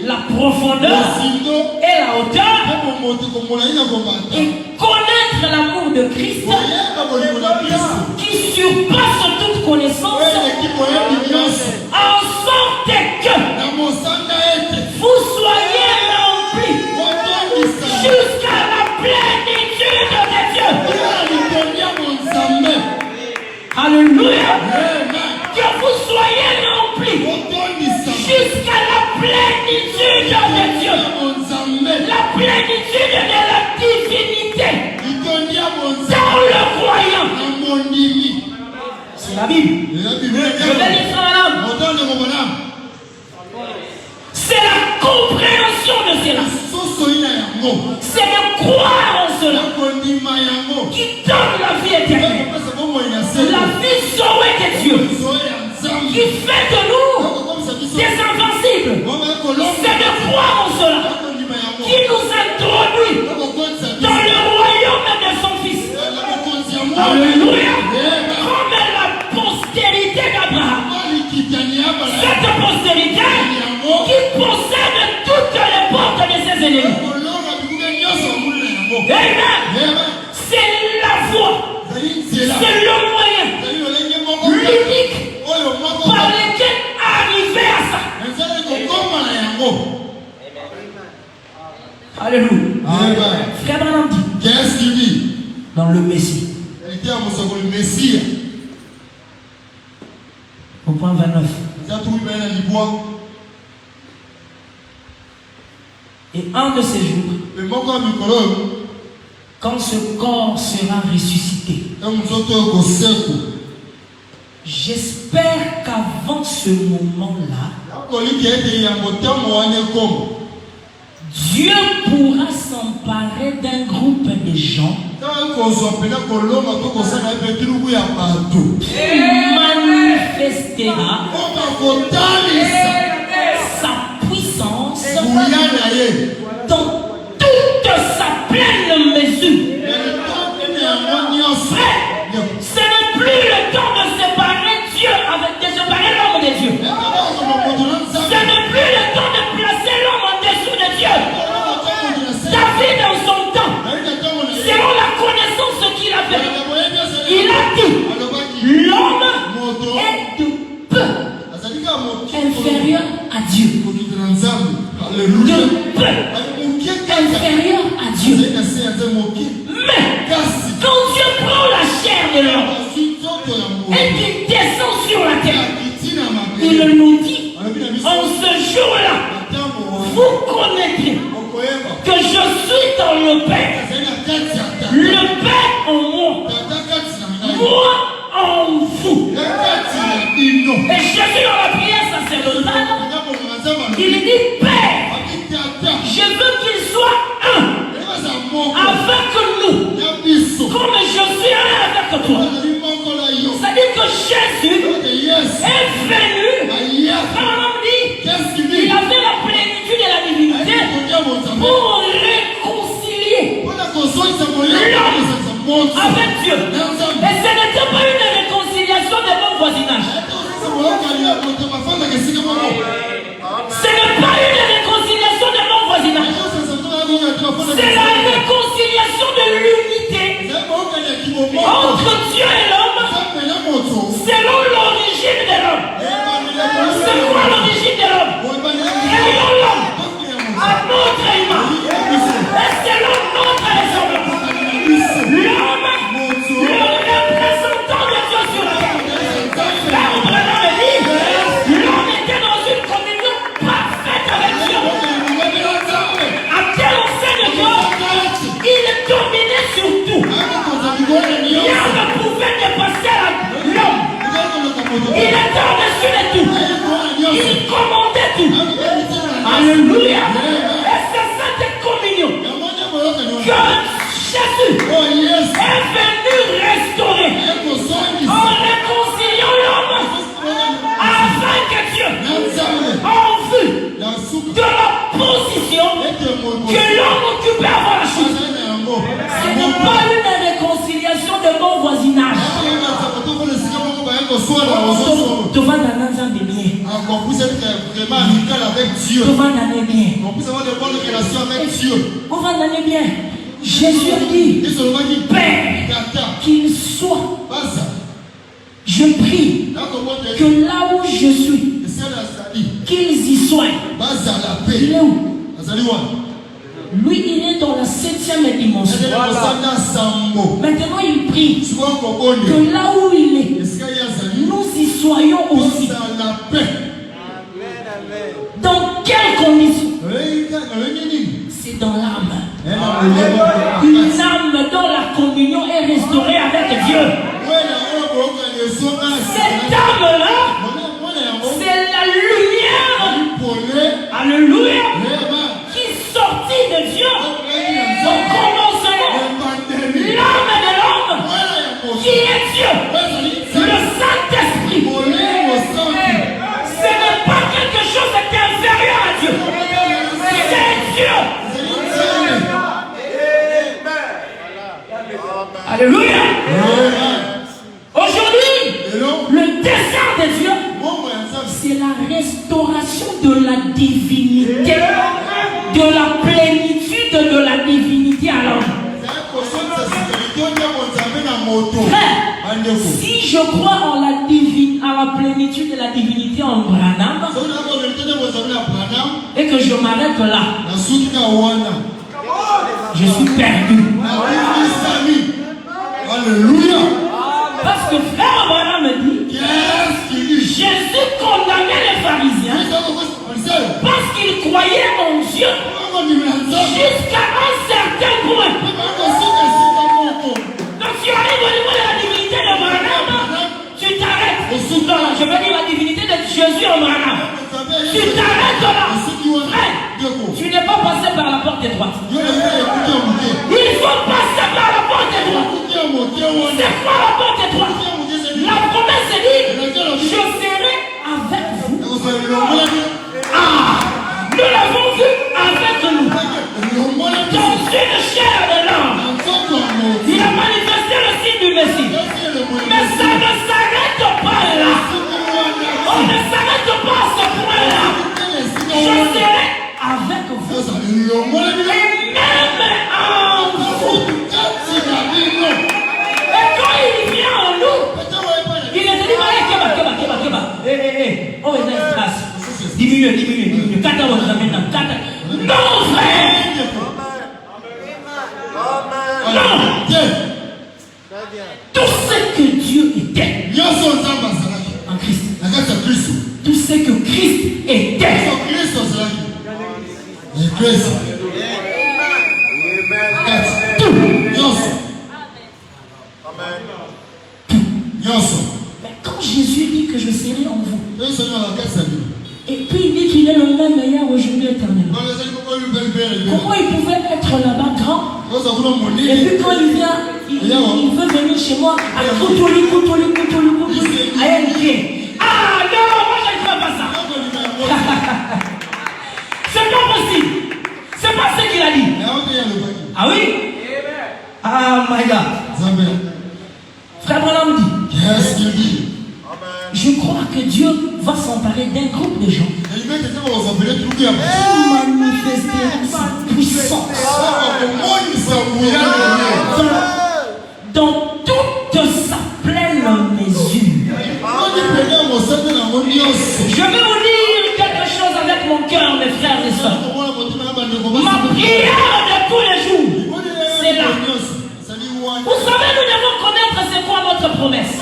la profondeur et la hauteur, et connaître l'amour de Christ qui surpasse toute connaissance, en sorte que vous soyez remplis jusqu'à la plénitude de Dieu. Alléluia. Que vous soyez remplis jusqu'à la plénitude de Dieu. La plénitude de la divinité dans le croyant. C'est la Bible. Je vais lire ça, madame. C'est la compréhension de cela. C'est de croire en cela qui donne la vie éternelle. La vie sauvée de Dieu qui fait de nous des invincibles. C'est de croire en cela qui nous introduit dans le royaume de son Fils. Alléluia. Comme la postérité d'Abraham. Cette postérité qui possède toutes les portes de ses ennemis. Amen. C'est la voie, c'est le moyen, l'unique par lequel Alléluia. Amen. Frère Branham dit. Qu'est-ce qu'il dit? Dans le Messie. Il était à le Messie. Au point 29. Et un de ces jours, quand ce corps sera ressuscité, j'espère qu'avant ce moment-là, Dieu pourra s'emparer d'un groupe de gens qui manifestera sa puissance dans toute sa pleine mesure. Ce n'est plus le temps de séparer Dieu de séparer l'homme de Dieu. Ce n'est plus le temps de placer l'homme en dessous de Dieu. David dans son temps, selon la connaissance qu'il avait, il a dit, l'homme est de peu inférieur à Dieu. De peu inférieur à Dieu. Mais quand Dieu prend la chair de l'homme et qu'il descend sur la terre, il nous dit, en ce jour-là, vous connaîtrez que je suis dans le Père, le Père en moi, moi en vous. Et Jésus dans la prière sacerdotale, il dit, Père, je veux qu'il soit un avec nous, comme je suis un avec toi. C'est-à-dire que Jésus est venu, il avait la plénitude de la divinité pour réconcilier l'homme avec Dieu. Et ce n'était pas une réconciliation de bon voisinage. Ce n'est pas une réconciliation de bon voisinage. C'est la réconciliation de l'unité entre Dieu et l'homme selon l'origine de l'homme. C'est quoi l'origine de l'homme? Créons l'homme à notre image et selon notre ressemblance. L'homme, le représentant de Dieu sur la terre. Frère Branham dit, l'homme était dans une communion parfaite avec Dieu. À telle enseigne qu'il dominait sur tout. Rien ne pouvait dépasser l'homme. Il était au-dessus de tout. Il commandait tout. Alléluia. Et c'est cette communion que Jésus est venu restaurer en réconciliant l'homme afin que Dieu, en vue de la position que l'homme occupait avant la chute. Ce n'est pas une réconciliation de bon voisinage. Devant un ensemble de bien. Devant un bien. Devant un bien. Jésus dit, Père, qu'il soit. Je prie que là où je suis, qu'ils y soient. Il est où? Lui, il est dans la 7e dimension. Maintenant, il prie que là où il est, nous y soyons aussi. Dans quelles conditions? C'est dans l'âme. Une âme dont la communion est restaurée avec Dieu. Cette âme-là, c'est la lumière. Alléluia. Sorti de Dieu au commencement, l'âme de l'homme qui est Dieu, le Saint-Esprit. Ce n'est pas quelque chose d'inférieur à Dieu, c'est Dieu. Alléluia. Aujourd'hui, le dessein de Dieu, c'est la restauration de la divinité, de la plénitude de la divinité à l'homme. Frère, si je crois en à la plénitude de la divinité en Branham, et que je m'arrête là, Je suis perdu. Alléluia. Parce que frère Abraham me dit, Qu'est-ce qu'il dit? Jésus condamnait les pharisiens parce qu'ils croyaient en Dieu jusqu'à un certain point. Donc si on arrive au niveau de la divinité d'Abraham, tu t'arrêtes. Non, je veux dire la divinité de Jésus Abraham. Tu t'arrêtes là. Frère, tu n'es pas passé par la porte étroite. Il faut passer par la porte étroite. C'est quoi la porte étroite? La promesse est dit, je serai avec vous. Ah, nous l'avons vu avec nous. Dans une chair de l'homme. Il a manifesté le signe du Messie. Mais ça ne s'arrête pas là. On ne s'arrête pas à ce point-là. Je serai avec vous. Et même en vous. Et quand il vient en nous, il est dit, Keba. Oh, il est trace. Diminue. Kata, on nous amène dans Kata. Non, frère. Non. Tout ce que Dieu était en Christ. Tout ce que Christ était. Mais quand Jésus dit que je serai en vous, et puis il dit qu'il est le même meilleur aujourd'hui éternellement, comment il pouvait être là-bas grand? Et puis quand il vient, il veut venir chez moi à Koutoli. Ah non, moi je ne fais pas ça. C'est pas possible. C'est pas ce qu'il a dit. Ah oui? Ah my God. Frère Branham dit, Qu'est-ce qu'il dit? je crois que Dieu va s'emparer d'un groupe de gens qui manifesteront sa puissance dans toute sa pleine mesure. Je vais vous dire quelque chose avec mon cœur, mes frères et sœurs. Ma prière de tous les jours, c'est là. Vous savez, nous devons connaître c'est quoi notre promesse.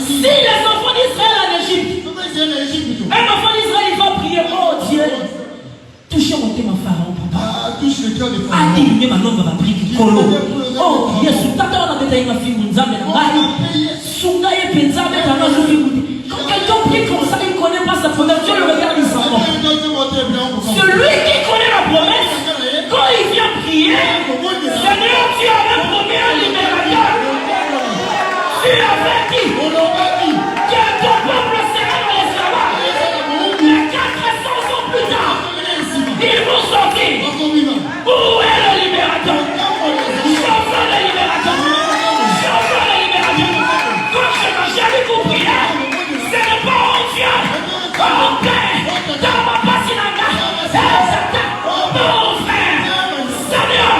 Si les enfants d'Israël en Égypte, un enfant d'Israël, il va prier, oh Dieu, touchez mon thème pharaon, papa. Adimé ma langue va prier Kolo. Oh, Yesu, tata on a peut-être une fille, nous avons Sunga et Penzabe, quand quelqu'un prie comme ça, il ne connaît pas sa promesse, Dieu le regarde, il s'en va. Celui qui connaît la promesse, quand il vient prier, Seigneur, tu avais promis un libérateur. Tu avais dit que ton peuple sera dans l'esclavage. Mais 400 ans plus tard, ils vont sortir. Où est le libérateur? Chauffe le libérateur. Quand je m'achète pour prier, ce n'est pas en Dieu, en paix, dans ma passinanga. Mon frère, Seigneur,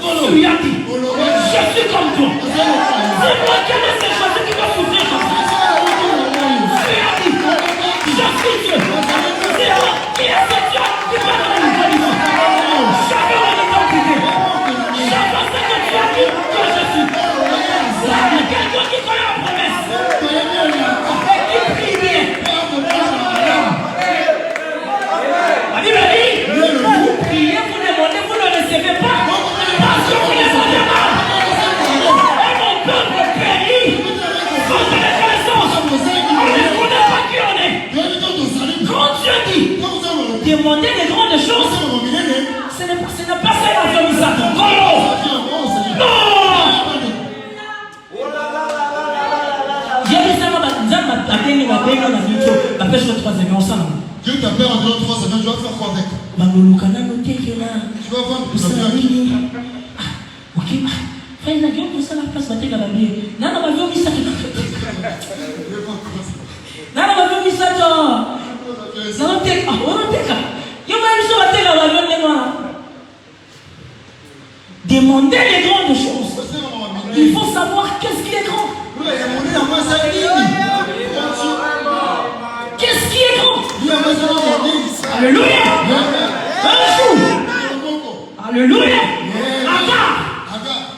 tu lui as dit, je suis comme toi. C'est moi qui ai ces choses qui doivent souffrir comme ça. Tu lui as dit, je suis Dieu. C'est moi qui ai ce Dieu qui va dans le niveau. Chacun a l'identité. Chacun sait que tu as dit que je suis. Il y a quelqu'un qui connaît la promesse. Et qui prie bien. Vous priez, vous demandez, vous ne recevez pas. Parce que vous ne savez pas. Et mon peuple périt. Faute de connaissance. On ne connaît pas qui on est. Quand Dieu dit, demandez des grandes choses, ce n'est pas ça la famille Satan. Non. J'ai dit ça, la pêche de 3 avions ensemble. Dieu t'appelle en dehors de 3 semaines, tu vas faire quoi avec? Tu vas vendre pour ça. Ok, frère, il a dit que ça la place, il va bien. Non, on va voir ça. Non, on va voir ça. Non, on take. Demandez les grandes choses. Il faut savoir qu'est-ce qui est grand. Qu'est-ce qui est grand? Alléluia. Un jour. Alléluia.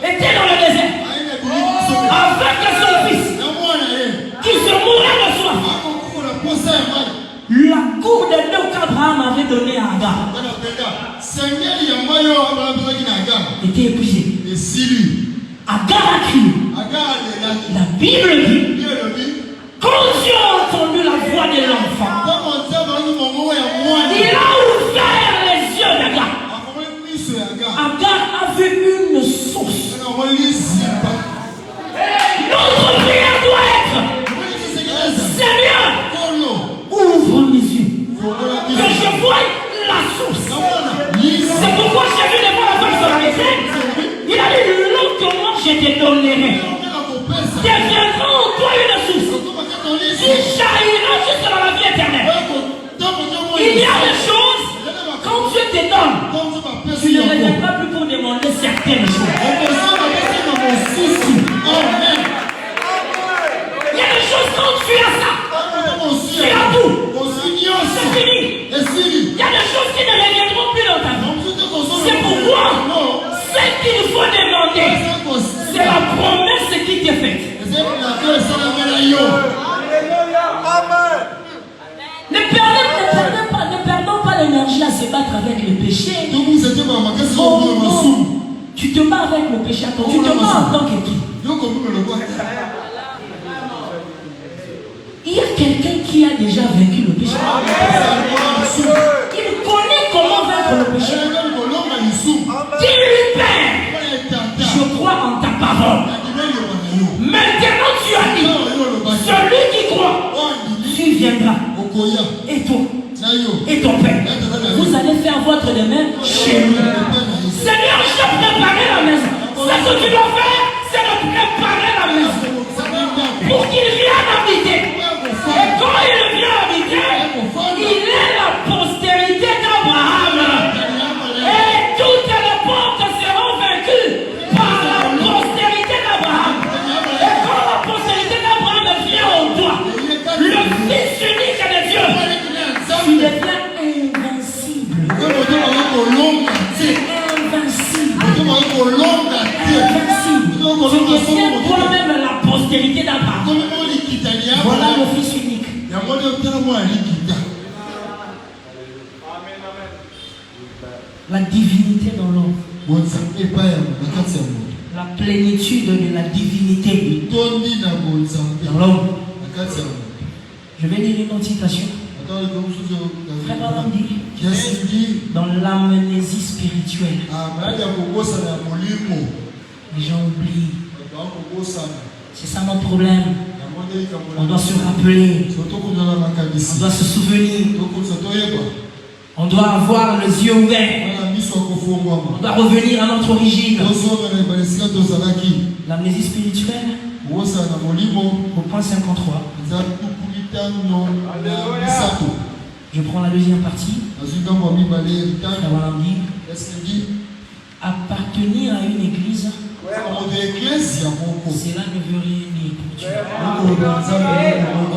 était dans le désert avec son fils qui se mourait de soif. La cour de l'eau qu'Abraham avait donnée à Agar était épuisée. Agar a crié. La Bible dit, quand Dieu a entendu la voix de l'enfant, il a ouvert les yeux d'Agar. Agar a vu une source. Notre prière doit être, Seigneur, ouvre mes yeux, que je voie la source. C'est pourquoi j'ai vu devant la femme sur la scène. Il a dit, lentement je te donnerai. Deviendra en toi une source qui jaillira jusqu'à la vie éternelle. Il y a des choses, quand Dieu te donne, tu ne reviendras plus pour demander certaines choses. Il y a des choses, quand tu as ça, tu as tout. C'est fini. Il y a des choses qui ne reviendront plus dans ta vie. C'est pourquoi ce qu'il faut demander, c'est la promesse qui t'est faite. Ne perdons pas l'énergie à se battre avec le péché. Oh, non. Tu te bats avec le péché. Tu te bats en tant que qui? Il y a quelqu'un qui a déjà vaincu le péché. Il connaît comment vaincre le péché. Dis-lui, Père, je crois en ta parole. Maintenant tu as dit, celui qui croit, tu viendras. Et toi, et ton Père, vous allez faire votre demeure chez lui. Seigneur, je t'ai préparé la maison. Ce que tu dois faire, c'est de préparer la maison pour qu'il vienne habiter. Et quand il vient habiter, il est la postérité d'Abraham. Et toutes les portes seront vaincues par la postérité d'Abraham. Et quand la postérité d'Abraham vient en toi, le Fils unique de Dieu, tu deviens invincible. C'est invincible. Tu deviens toi-même la postérité d'Abraham. Voilà le Fils unique. La divinité dans l'homme. La plénitude de la divinité dans l'homme. Je vais lire une autre citation. Frère Abraham dit, dans l'amnésie spirituelle, les gens oublient. C'est ça notre problème. On doit se rappeler. On doit se souvenir. On doit avoir les yeux ouverts. On doit revenir à notre origine. L'amnésie spirituelle, au point 53. Je prends la deuxième partie. Appartenir à une église, cela ne veut rien dire pour Dieu.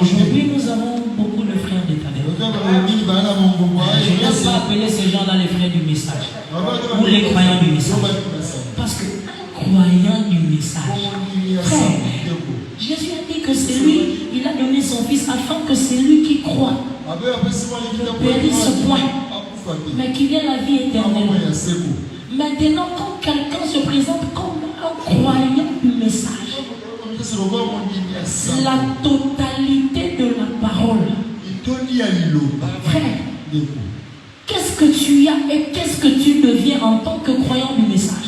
Aujourd'hui, nous avons beaucoup de frères d'éternel. Je ne vais pas appeler ces gens-là les frères du message ou les croyants du message. Parce que un croyant du message, frère, Jésus a dit que c'est lui, il a donné son fils afin que c'est lui qui croit ne périsse point, mais qu'il ait la vie éternelle. Maintenant, quand quelqu'un se présente comme un croyant du message, la totalité de la parole, frère, qu'est-ce que tu as et qu'est-ce que tu deviens en tant que croyant du message?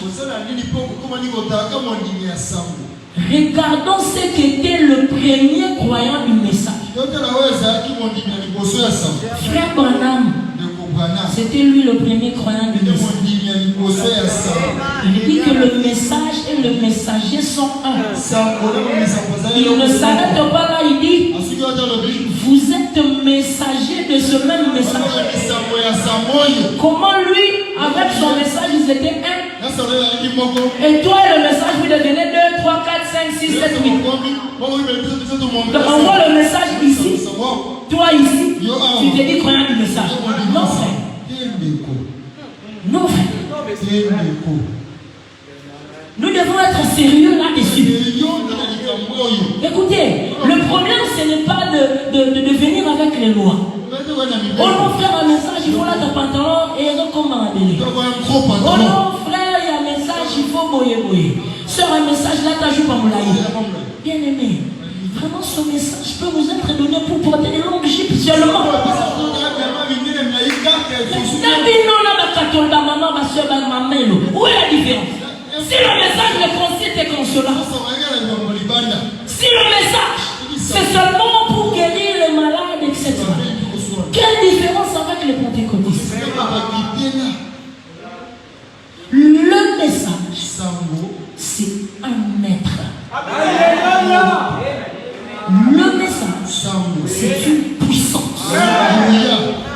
Regardons ce qu'était le premier croyant du message. Frère Branham, c'était lui le premier croyant du message. Il dit que le message et le messager sont un. Il ne s'arrête pas là, il dit, vous êtes messager de ce même message. Comment lui, avec son message, ils étaient un. Et toi et le message, vous devenez 2, 3, 4, 5, 6, 7, 8. Donc on voit le message ici. Toi ici, tu te dis croyant du message. Non frère. Non frère. Nous ne devons être sérieux là-dessus. Écoutez, le problème ce n'est pas de venir avec les lois. Oh non frère, un message, il faut là ton pantalon et un comme un délai. Oh non frère, il y a un message, il faut boyer. Sœur, un message là, t'as joué par mon laïc. Bien aimé, vraiment ce message peut vous être donné pour porter des longues jupes seulement. Où est la différence? Si le message ne consiste qu'en cela, si le message c'est seulement pour guérir les malades, etc., quelle différence avec les pentecôtistes? Le message, c'est un être. Le message, c'est une puissance.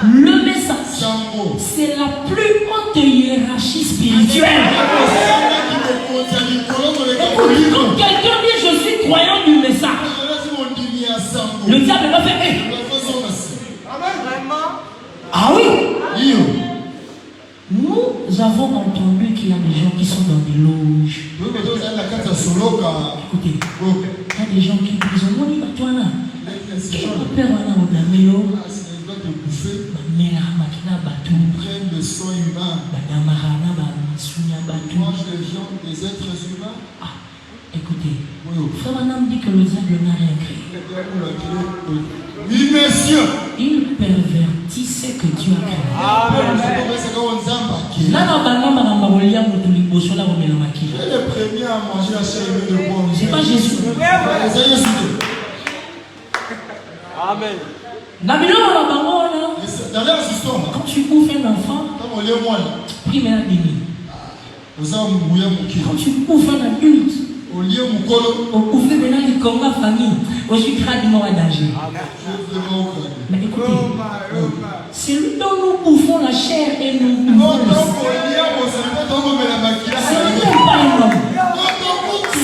Le message, c'est la plus haute hiérarchie spirituelle. Écoute, quand quelqu'un dit je suis croyant du message, le diable va faire hey. Ah oui. Nous avons entendu qu'il y a des gens qui sont dans des loges. Écoutez, il y a des gens qui disent on y va toi là. Quel père on a au Damelo? Prennent le sang humain. Mange les viandes des êtres humains. Ah, écoutez, frère Manam dit que le diable n'a rien créé. Il pervertit ce que Dieu a créé. Il est le premier à manger la chair de bois. C'est pas Jésus. Amen. Quand tu ouvres un enfant, prie maintenant béni. Quand tu ouvres un adulte, ouvre maintenant les combats famille. Aujourd'hui, grandement en danger. Mais écoutez, c'est lui dont nous bouffons la chair et nous bouffons le sang. Ce n'est pas un homme.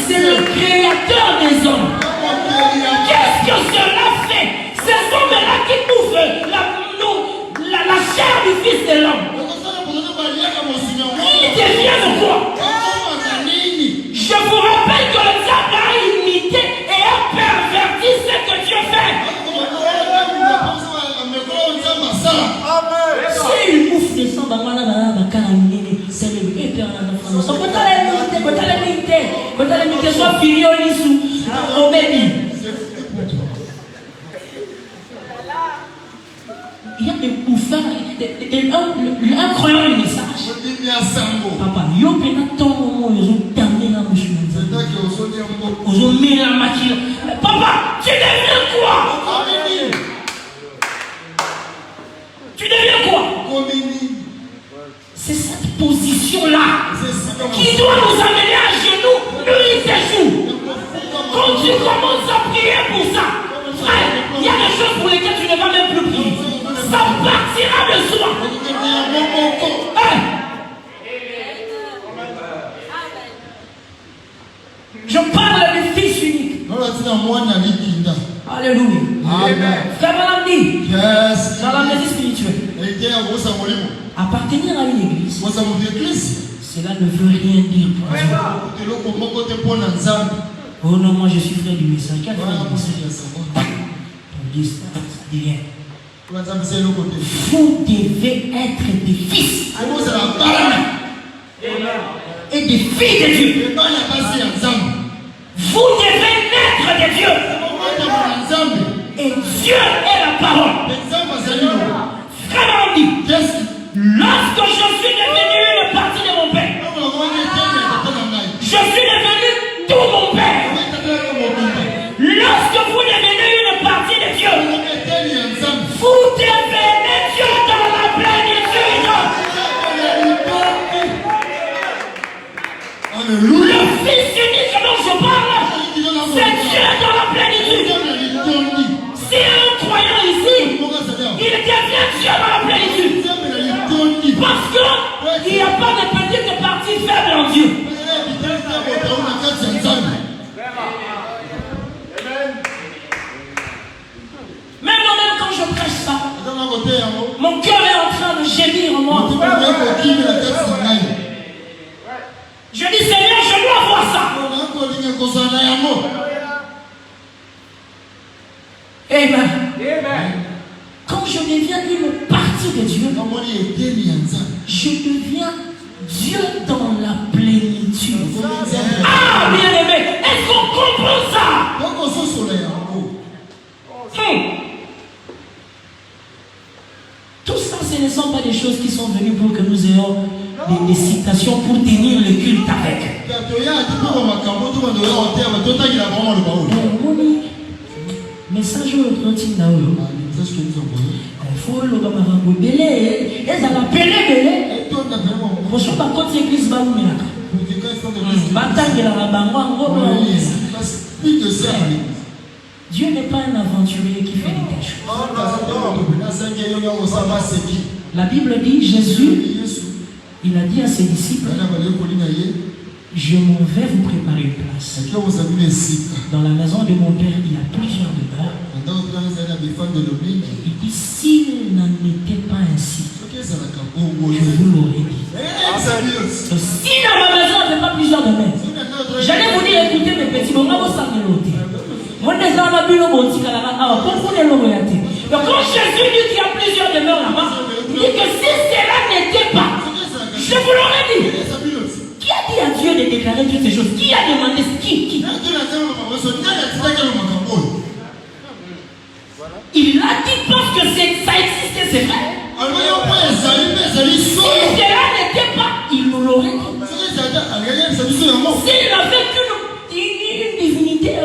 C'est le créateur des hommes. Qu'est-ce que cela fait? Ces hommes-là qui bouffent la chair du Fils de l'homme. Il devient de quoi? Je vous rappelle que le diable a imité et a perverti ce que Dieu fait. Si il bouffe des sangs, c'est le père de soit filié au bébé. Il y a des bouffeurs, un croyant du message. Papa, il y a un temps où ils ont terminé la bouche. Ils ont mis la matière. Papa, tu deviens quoi? Tu deviens quoi? C'est cette position-là qui doit nous amener à genoux, nuit et jour. Quand tu commences à prier pour ça, frère, il y a des choses pour lesquelles tu ne vas même plus prier. Ça partira de soi. Hey. Je parle du Fils unique. Alléluia. Amen. Frère Madame dit, Yes. dans l'amnésie spirituelle, appartenir à une église, cela ne veut rien dire pour Dieu. Oh non, moi je suis frère du message. Quel frère du message? On dit ça, ça dit rien. Vous devez être des fils et des filles de Dieu. Vous devez naître de Dieu. Et Dieu est la parole. Frère on dit, lorsque je suis devenu une partie de mon Père, je suis devenu tout mon Père. Lorsque vous devenez une partie de Dieu, vous devenez Dieu dans la plénitude. Le Fils unique dont je parle, c'est Dieu dans la plénitude. Si un croyant ici, il devient Dieu dans la plénitude. Parce qu'il n'y a pas de petite partie faible en Dieu. Même moi-même quand je prêche ça, mon cœur est en train de gémir en moi. Je dis Seigneur, je dois voir ça. Amen. Quand je deviens une partie de Dieu, je deviens Dieu dans la plénitude. Ah, bien aimé, est-ce qu'on comprend ça? Tout ça, ce ne sont pas des choses qui sont venues pour que nous ayons des citations pour tenir le culte avec. Message au il faut le camarade belé et ça va belé pour ce par contre l'église va nous mettre Dieu n'est pas un aventurier qui fait des choses. La Bible dit, Jésus, il a dit à ses disciples, je m'en vais vous préparer une place. Dans la maison de mon Père, il y a plusieurs demeures. Il dit, s'il n'en était pas ainsi, je vous l'aurais dit. Si dans ma maison, il n'y avait pas plusieurs demeures, j'allais vous dire, écoutez mes petits, bon, on va vous savoir l'autre. Donc quand Jésus dit qu'il y a plusieurs demeures là-bas, il dit que si cela n'était pas, je vous l'aurais dit. Qui a dit à Dieu de déclarer toutes ces choses? Qui a demandé? Qui? Il l'a dit parce que ça existait, c'est vrai. Si cela n'était pas, il nous l'aurait dit. S'il n'avait qu'une divinité, il a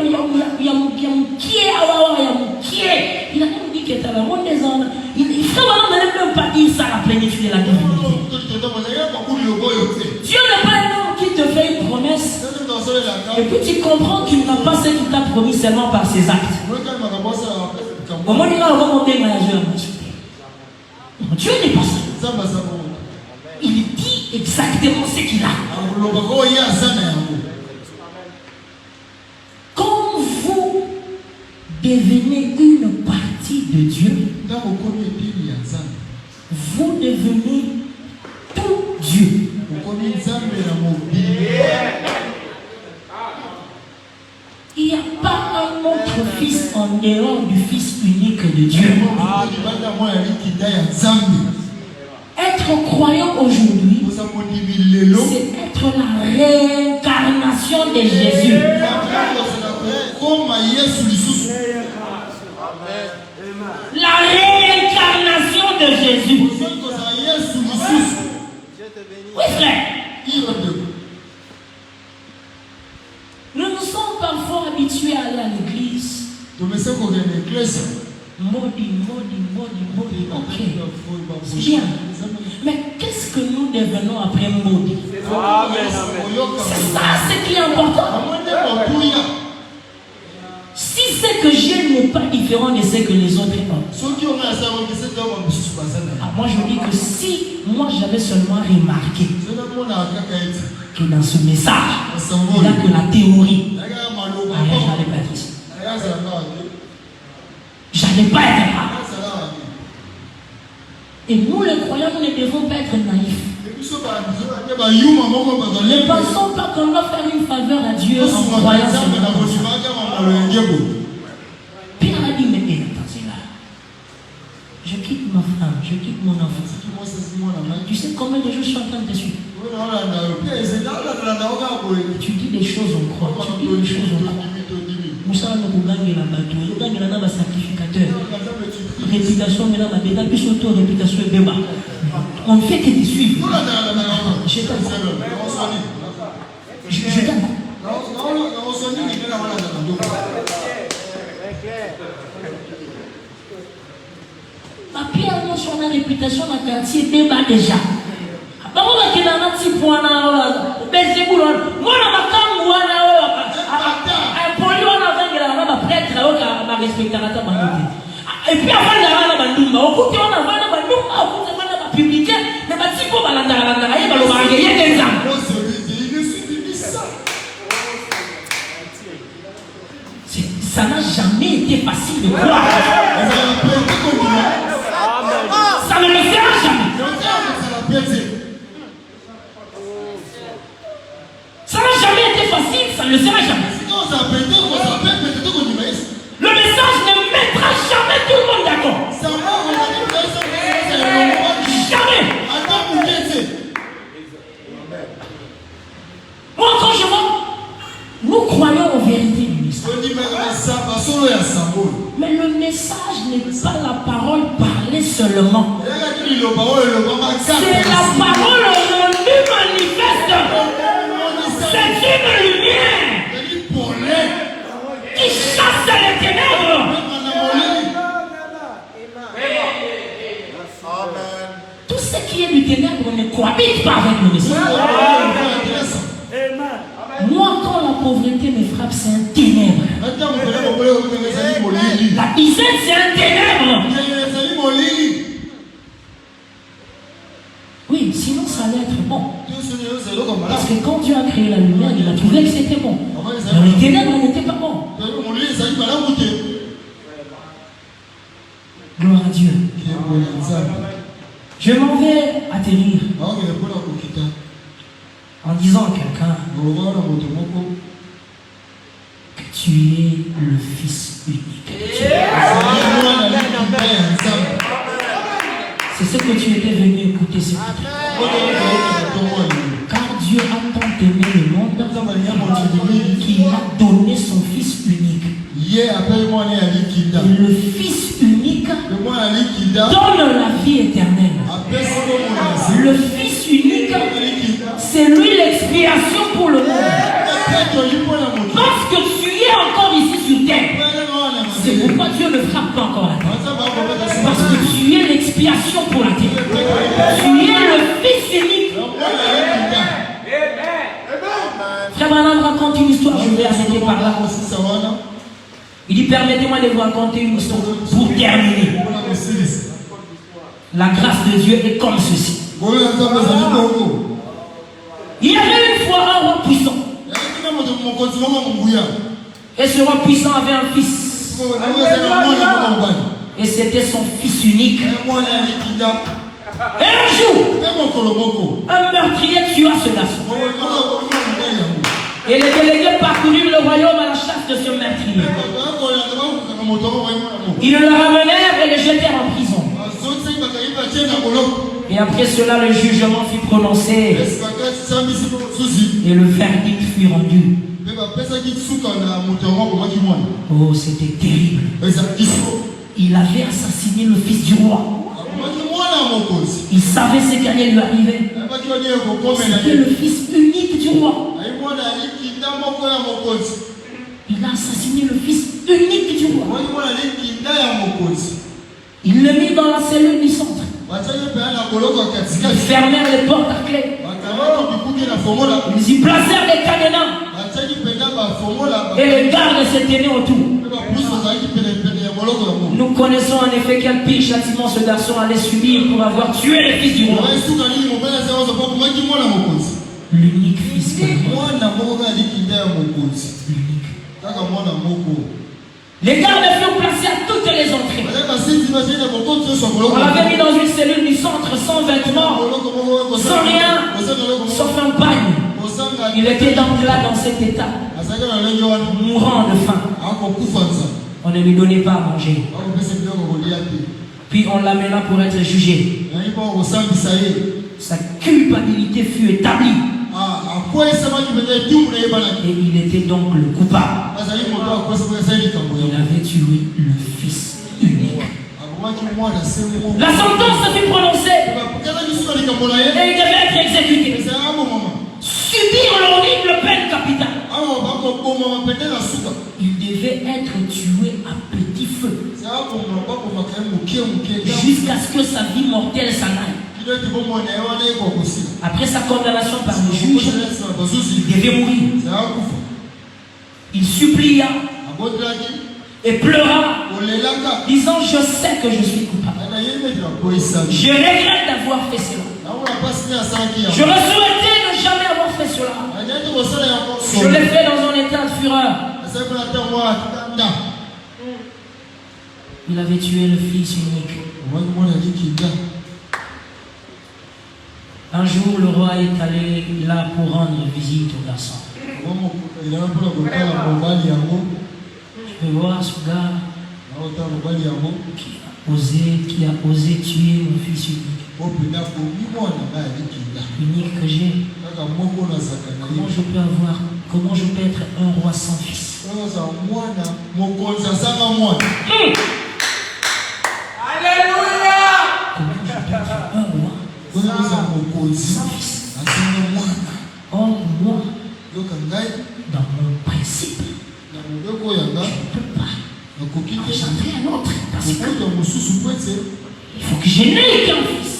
même dit que tu as la ronde des hommes. Il ne faut même pas dire ça, la plénitude de la divinité. Dieu n'est pas un homme qui te fait une promesse et puis tu comprends qu'il n'a pas ce qu'il t'a promis seulement par ses actes. Au moins, il va remonter manager. Dieu n'est pas ça. Il dit exactement ce qu'il a. Quand vous devenez une partie de Dieu, vous devenez tout Dieu. Il n'y a pas un autre fils en dehors du Fils unique de Dieu. Être croyant aujourd'hui, c'est être la réincarnation de Jésus. La réincarnation de Jésus. Oui, frère. Nous nous sommes parfois habitués à aller à l'église. Maudit. Ok. Bien. Mais qu'est-ce que nous devenons après maudit? C'est ça ce qui est important. Si c'est que j'ai n'est pas différent de ce que les autres ont. Moi je dis que si moi j'avais seulement remarqué que dans ce message, il n'y a que la théorie, j'allais pas être ici. J'allais pas être là. Et nous les croyants, nous ne devons pas être naïfs. Ne pensons pas qu'on doit faire une faveur à Dieu en croyant ce Pierre a dit, mais attendez là. Je quitte ma femme, je quitte mon enfant. Tu sais combien de jours je suis en train de te suivre? Tu dis des choses en croix. Tu dis des choses en croix. Moussa nous gagne la bateau. Nous gagne la sacrificateur. Réputation, mais là, ma débat, plus auto-réputation et débat. On ne fait que te suivre. Je t'aime. Je t'aime. Ma Pierre, nous sommes en réputation dans le quartier débat déjà. Moi, je suis dans un petit point. Moi, je suis dans et puis avant de la banduma, au côté on a la banduma, au côté on a publié, mais pas si pour la ça n'a jamais été facile de croire. Ça ne le fera jamais. Ça n'a jamais été facile, ça ne le sera jamais. Le message ne mettra jamais tout le monde d'accord. Jamais. Moi, quand je vois, nous croyons aux vérités du message. Mais le message n'est pas la parole parlée seulement. C'est la parole rendue manifeste. C'est une lumière qui chasse les ténèbres. Tout ce qui est du ténèbre ne cohabite pas avec le message. Moi, quand la pauvreté me frappe, c'est un ténèbre. La disette, c'est un ténèbre. Oui, sinon ça allait être bon. Parce que quand Dieu a créé la lumière, il a trouvé que c'était bon. Mais les ténèbres n'étaient pas bons. Gloire à Dieu. Je m'en vais atterrir en disant à quelqu'un que tu es le Fils unique. C'est ce que tu étais venu écouter ce matin. Car Dieu a tant aimé le monde qu'il a donné son Fils unique. Et le Fils unique donne la vie éternelle. Le Fils unique, c'est lui l'expiation pour le monde. Parce que tu es encore ici sur terre. C'est pourquoi Dieu ne frappe pas encore la terre. Parce que tu es l'expiation pour la terre. Tu es le Fils unique. Frère Branham raconte une histoire, je vais arrêter par là. Il dit, permettez-moi de vous raconter une histoire pour terminer. La grâce de Dieu est comme ceci. Il y avait une fois un roi puissant. Et ce roi puissant avait un fils. Et c'était son fils unique. Et un jour, un meurtrier tua ce garçon. Et les délégués parcoururent le royaume à la chasse de ce meurtrier. Ils le ramenèrent et le jetèrent en prison. Et après cela, le jugement fut prononcé. Et le verdict fut rendu. Oh, c'était terrible. Il avait assassiné le fils du roi. Il savait ce qui allait lui arriver. C'était le fils unique du roi. Il a assassiné le fils unique du roi. Il le mit dans la cellule du centre. Ils fermèrent les portes à clé. Ils y placèrent les cadenas. Et les gardes se tenaient autour. Nous connaissons en effet quel pire châtiment ce garçon allait subir pour avoir tué le fils du roi. L'unique fils que les gardes furent placés à toutes les entrées. On l'avait mis dans une cellule du centre sans vêtements, sans rien, sauf un bagne. Il était donc là dans cet état, mourant de faim. On ne lui donnait pas à manger. Puis on l'amena pour être jugé. Sa culpabilité fut établie. Et il était donc le coupable. Il avait tué le fils unique. La sentence fut prononcée. Et il devait être exécuté. Subir l'horrible peine capitale. Il devait être tué à petit feu. Jusqu'à ce que sa vie mortelle s'en aille. Après sa condamnation par le juge, il devait mourir. Il supplia et pleura, disant: je sais que je suis coupable. Je regrette d'avoir fait cela. J'aurais souhaité ne jamais avoir fait cela. Je l'ai fait dans un état de fureur. Il avait tué le fils unique. Un jour, le roi est allé là pour rendre visite au garçon. Je vais voir ce gars qui a osé tuer mon fils unique. Unique que j'ai. Comment je peux être un roi sans fils? Alléluia. Comment je peux être un roi sans fils? Or, moi, dans mon principe, je ne peux pas engendrer un autre. Parce que il faut que je n'aie qu'un fils.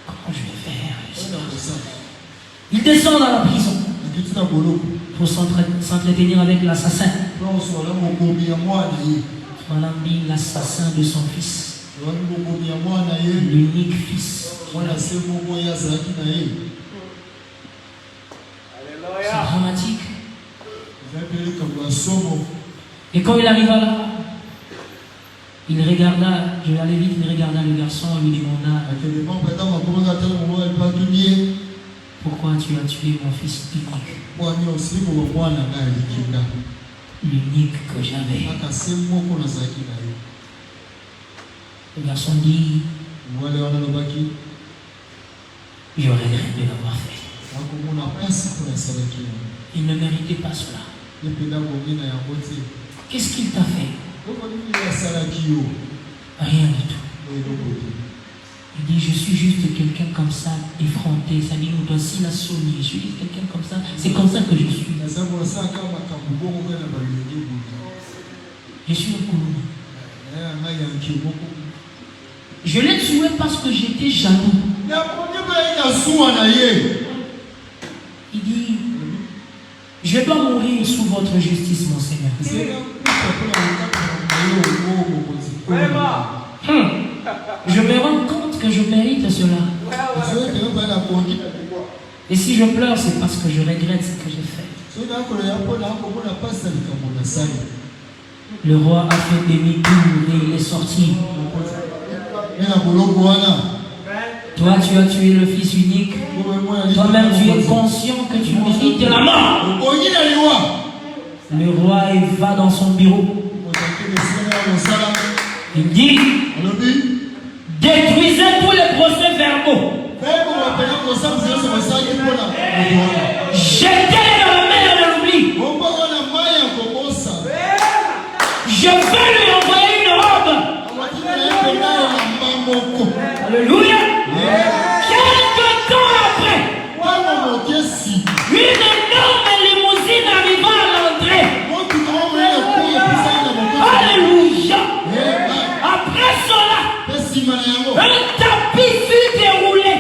Comment je vais faire? Il descend dans la prison pour s'entretenir avec l'assassin. On a mis l'assassin de son fils, l'unique fils. C'est dramatique. Et quand il arriva là, il regarda, je vais aller vite, il regarda le garçon et lui demanda: pourquoi tu as tué mon fils unique? L'unique que j'avais. Le garçon dit: je regrette de l'avoir fait. Il ne méritait pas cela. Qu'est-ce qu'il t'a fait? Rien du tout. Il dit: je suis juste quelqu'un comme ça, effronté. Ça dit: nous doit aussi la sonner. Je suis juste quelqu'un comme ça. C'est comme ça que je suis. Je suis un Koulouna. Je l'ai tué parce que j'étais jaloux. Il dit: je dois mourir sous votre justice, mon Seigneur. Je me rends compte que je mérite cela. Et si je pleure, c'est parce que je regrette ce que j'ai fait. Le roi a fait demi-tour et il est sorti. Toi, tu as tué le fils unique. Toi-même, tu es conscient que tu mérites la mort. Le roi, il va dans son bureau. Il dit: détruisez tous les procès-verbaux. Jetez-les dans la mer de l'oubli. Je vais lui envoyer une robe. Alléluia. Quelque temps après, une énorme limousine arriva à l'entrée. Alléluia. Après cela, un tapis fut déroulé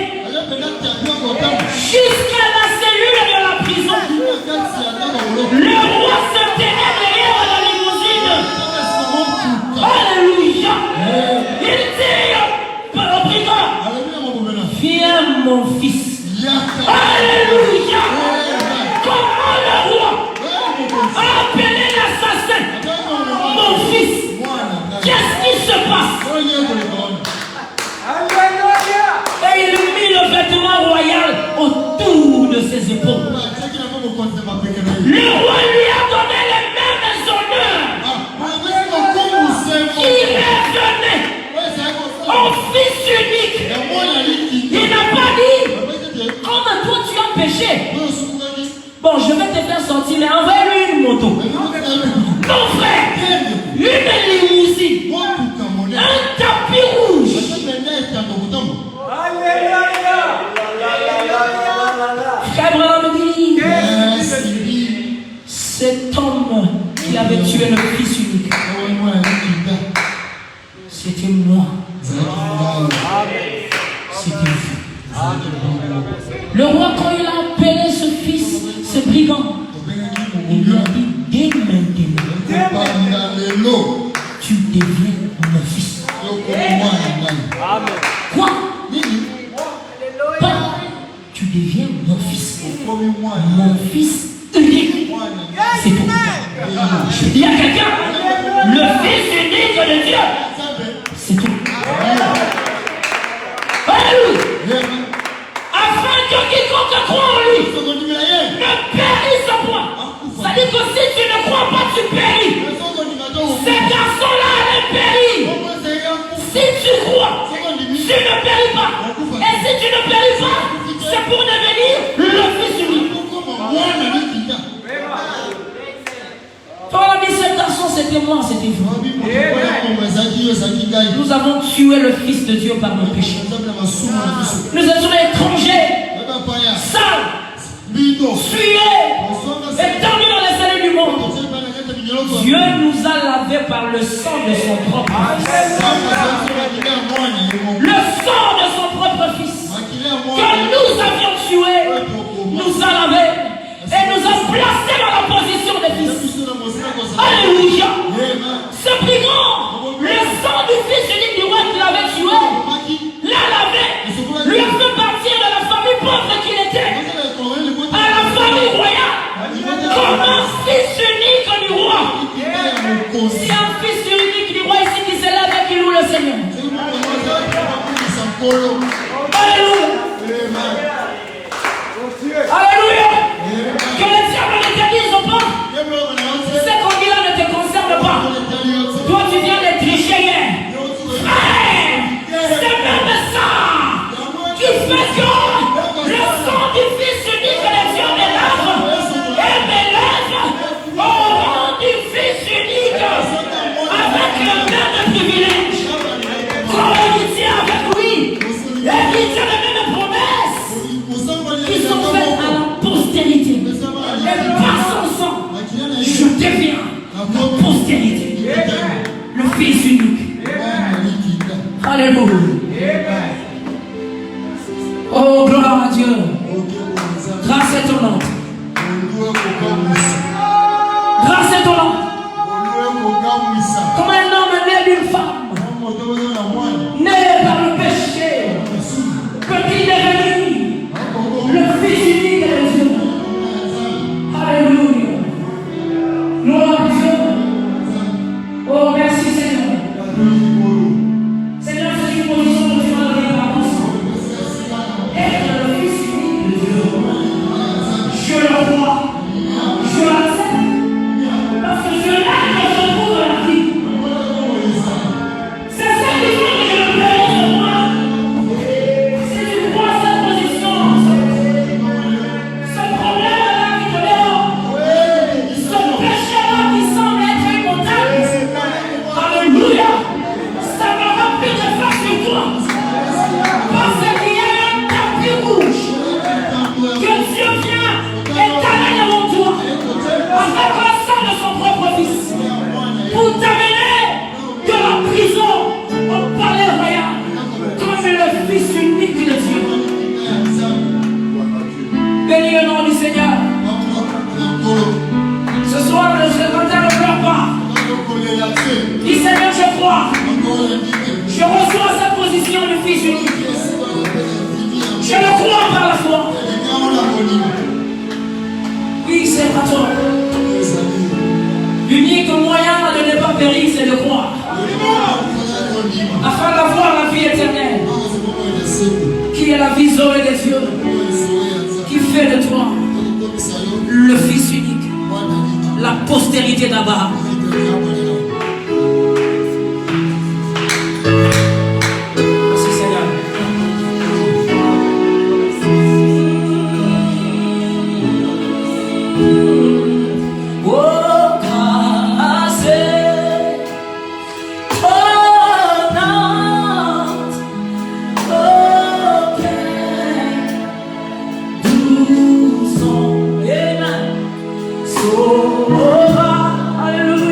jusqu'à la cellule de la prison. Le roi se tenait derrière la limousine. Alléluia. Il dit au brigand: viens mon fils. Alléluia. Comment le roi a appelé l'assassin mon fils? Qu'est-ce qui se passe? Et il mit le vêtement royal autour de ses épaules. Le roi lui a donné les mêmes honneurs qui revenaient au fils unique. Il n'a pas dit: comme toi tu as péché, bon, je vais te faire sortir, mais envoie-lui une moto. Non, frère, une limousine, un tapis rouge. Frère Abraham dit: cet homme qui avait tué le fils unique, c'était moi. C'était vous. Le roi, quand il a appelé ce fils, ce brigand, il lui a dit: dès maintenant, tu deviens mon fils. Amen. Quoi? Pas, tu deviens mon fils. Mon fils unique. C'est tout. Il y a quelqu'un? Le fils unique de Dieu. C'est tout. Alléluia. Afin que quiconque croit en lui moi, c'était vous. Nous avons tué le Fils de Dieu par nos péchés. Nous étions étrangers, sales, tués et tendus dans les allées du monde. Dieu nous a lavés par le sang de son propre Fils. Le sang de son propre Fils que nous avions tué nous a lavés et nous a placés dans la position des fils. Alléluia. Ce brigand, le sang du Fils unique du roi qui l'avait tué, l'a lavé, lui a fait partir de la famille pauvre qu'il était à la famille royale comme un Fils unique du roi. Si un Fils unique du roi ici qui s'élève et qui loue le Seigneur. Alléluia. Alléluia. Que le diable ne te dise pas. Ces conduits-là ne te concernent pas. Toi, tu viens de tricher hier. Frère, c'est même ça qui fait que le sang du Fils unique de Dieu me lave et me lève au rang du Fils unique avec le même privilège. Quand on y tient avec lui, et il tient les mêmes promesses qui sont faites à la postérité. Et par son sang, je deviens la postérité. Le Fils unique. Alléluia. Oh, gloire à Dieu. Grâce étonnante. Grâce étonnante. Comme un homme né d'une femme, né par le péché, peut-il devenir le Fils unique de Dieu? Alléluia. Gloire à Dieu. Oh, merci Seigneur. Seigneur, c'est une position que tu m'as donnée par ton sang. Être le Fils unique de Dieu. Je le crois. Je l'accepte. Parce que je l'aime quand je trouve la vie. C'est ça qui fait que je le plais de moi. Si tu crois cette position, ce problème-là qui te dérange, ce péché-là qui semble être une montagne, alléluia, ça va remplir de face sur toi. Parce qu'il y a un tapis rouge que Dieu vient étaler devant toi avec le sang de son propre Fils pour t'amener de la prison au palais royal comme le Fils unique de Dieu. Bénis le nom du Seigneur. Ce soir, le secrétaire ne pleure pas. Dis Seigneur, je crois. Je reçois cette position du Fils unique. Je le crois par la foi. Oui, c'est pas toi. L'unique moyen de ne pas périr, c'est de croire. Afin d'avoir la vie éternelle, qui est la vision des dieux, qui fait de toi le Fils unique, la postérité d'Abraham. Merci Seigneur. Oh, grâce étonnante, oh, quelle douce, amen, sauvera, alléluia.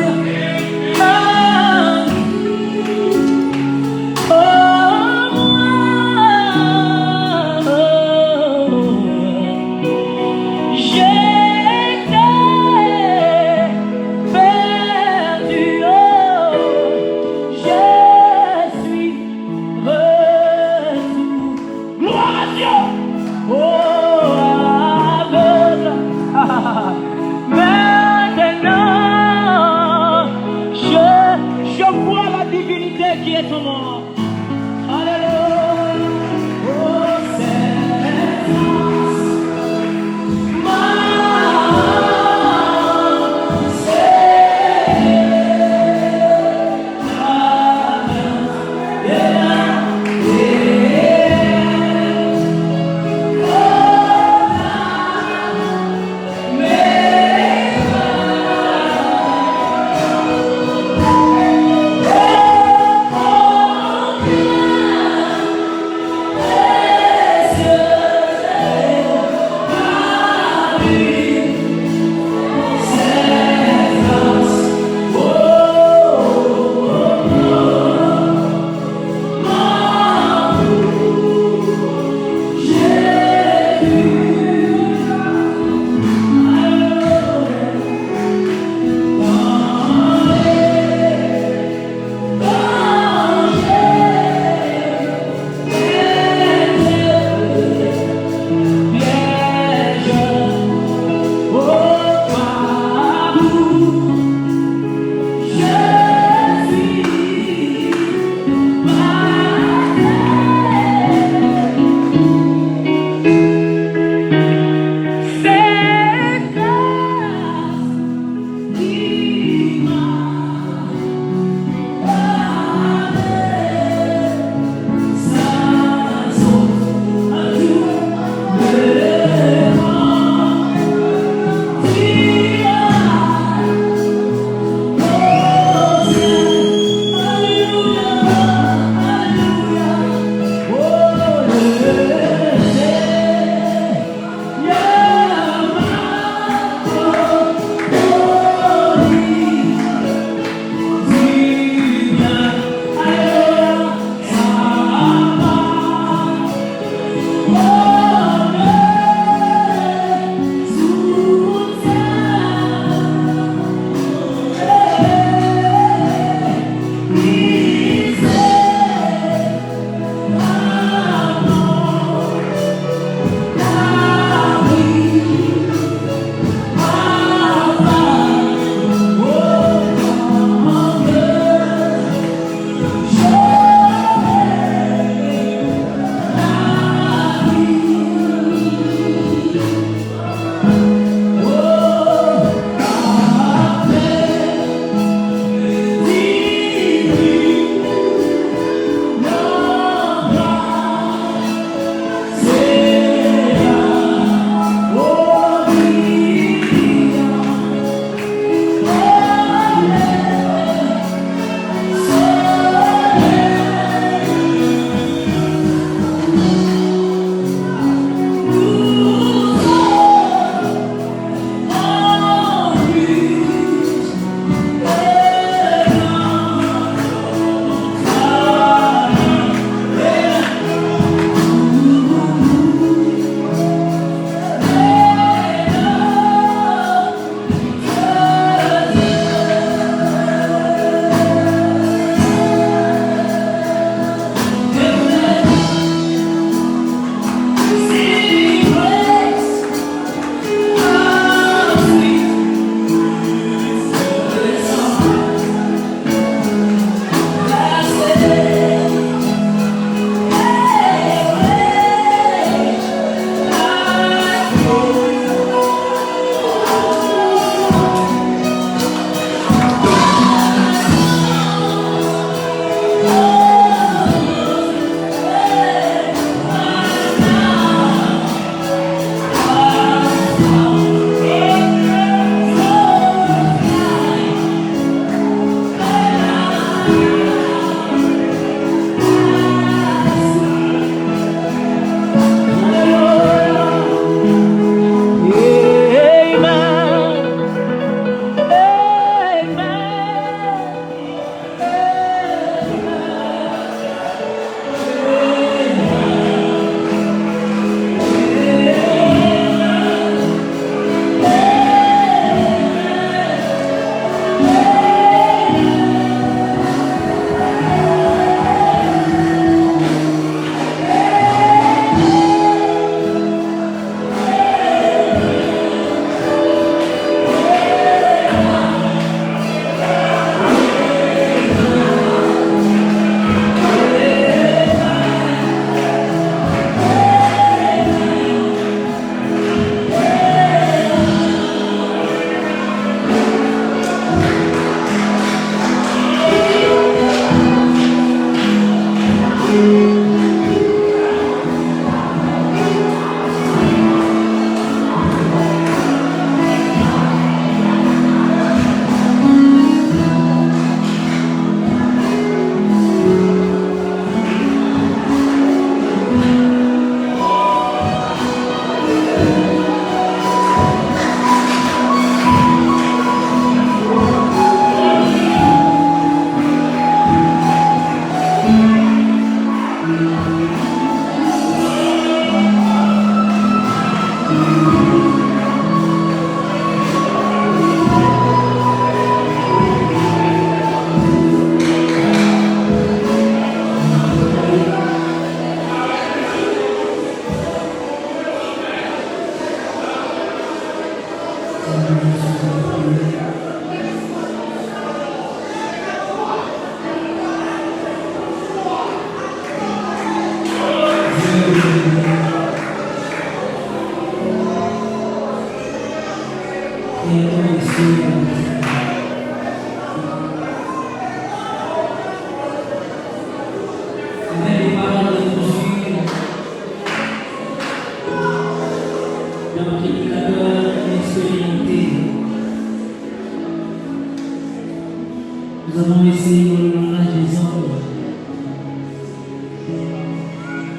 Nous avons essayé dans le langage des hommes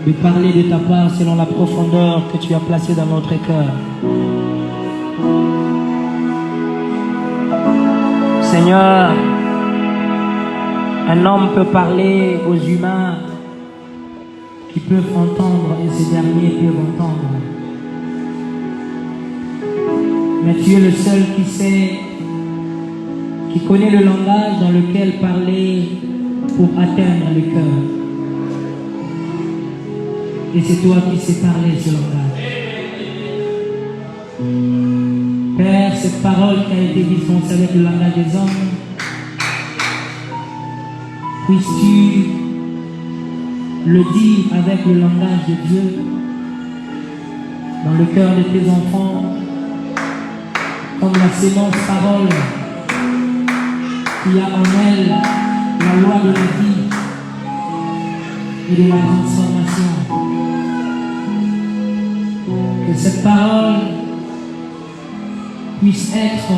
de parler de ta part selon la profondeur que tu as placée dans notre cœur. Seigneur, un homme peut parler aux humains qui peuvent entendre et ces derniers peuvent entendre. Mais tu es le seul qui sait, qui connaît le langage dans lequel parler pour atteindre le cœur. Et c'est toi qui sais parler ce langage. Père, cette parole qui a été dispensée avec le langage des hommes, puisses-tu le dire avec le langage de Dieu dans le cœur de tes enfants, comme la sémence parole qui a en elle la loi de la vie et de la transformation. Que cette parole puisse être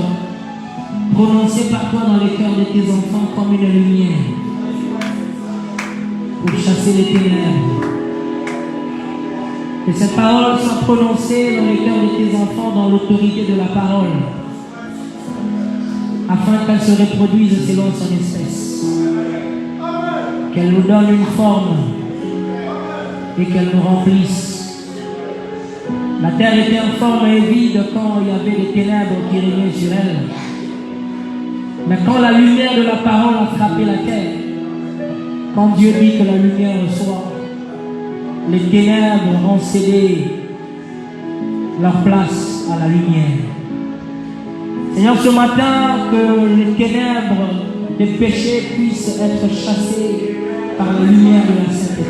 prononcée par toi dans les cœurs de tes enfants comme une lumière pour chasser les ténèbres. Que cette parole soit prononcée dans les cœurs de tes enfants dans l'autorité de la parole, afin qu'elle se reproduise selon son espèce. Qu'elle nous donne une forme et qu'elle nous remplisse. La terre était informe et vide quand il y avait des ténèbres qui régnaient sur elle. Mais quand la lumière de la parole a frappé la terre, quand Dieu dit que la lumière soit, les ténèbres ont cédé leur place à la lumière. Seigneur, ce matin, que les ténèbres des péchés puissent être chassées par la lumière de la sainteté.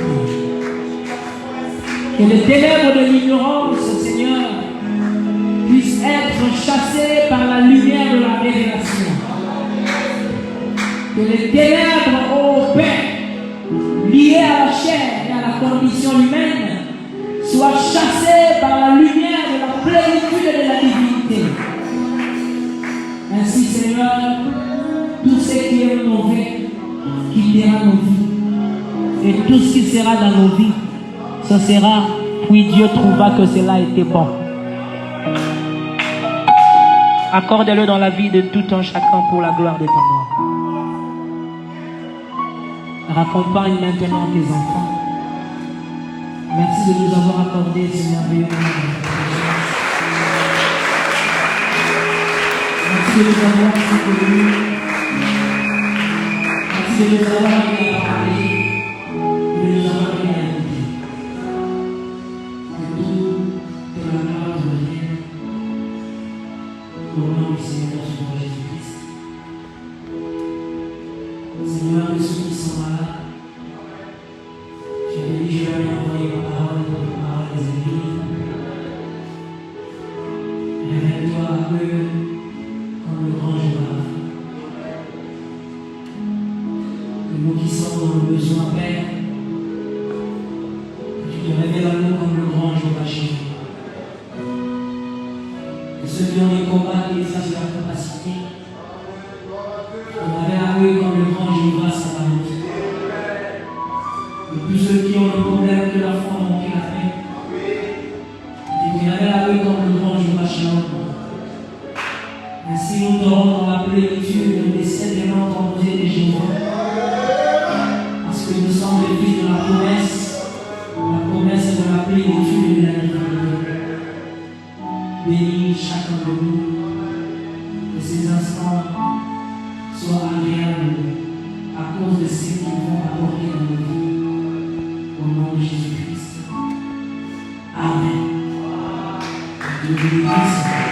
Que les ténèbres de l'ignorance, Seigneur, puissent être chassées par la lumière de la révélation. Que les ténèbres, ô Père, liées à la chair et à la condition humaine, soient chassées par la lumière de la plénitude de la divinité. quitter. Ainsi, Seigneur, tout ce qui est mauvais quittera nos vies. Et tout ce qui sera dans nos vies, ce sera, puis Dieu trouva que cela était bon. Accorde-le dans la vie de tout un chacun pour la gloire de ton nom. Raccompagne maintenant tes enfants. Merci de nous avoir accordé ce merveilleux moment. Merci de nous avoir soutenus. Merci de nous avoir aidés à parler. De nous avoir aidés à écouter. Que tout de la gloire de Dieu. Au nom du Seigneur Jésus-Christ. Seigneur, que ceux qui sont malades, je vais dire, je vais envoyer ma parole des ennemis. Révèle-toi à eux comme le grand jour. Que nous qui sommes dans le besoin, Père, que tu te révèles à nous comme le grand jour chez nous. Que ceux qui ont les combats qui exercent leur capacité, on avait à eux comme le grand jour grâce à la route. Et tous ceux qui ont le problème que leur font manquer la paix, et qu'on avait à eux comme le grand jour chez nous. Ainsi nous t'aurons dans la plénitude des 7 éléments composés de Jéhovah. Parce que nous sommes les fils de la promesse de la plénitude et de la liberté. Bénis chacun de nous, que ces instants soient agréables à cause de ce qu'ils vont apporter dans nos vies. Au nom de Jésus-Christ. Amen. Dieu vous bénisse.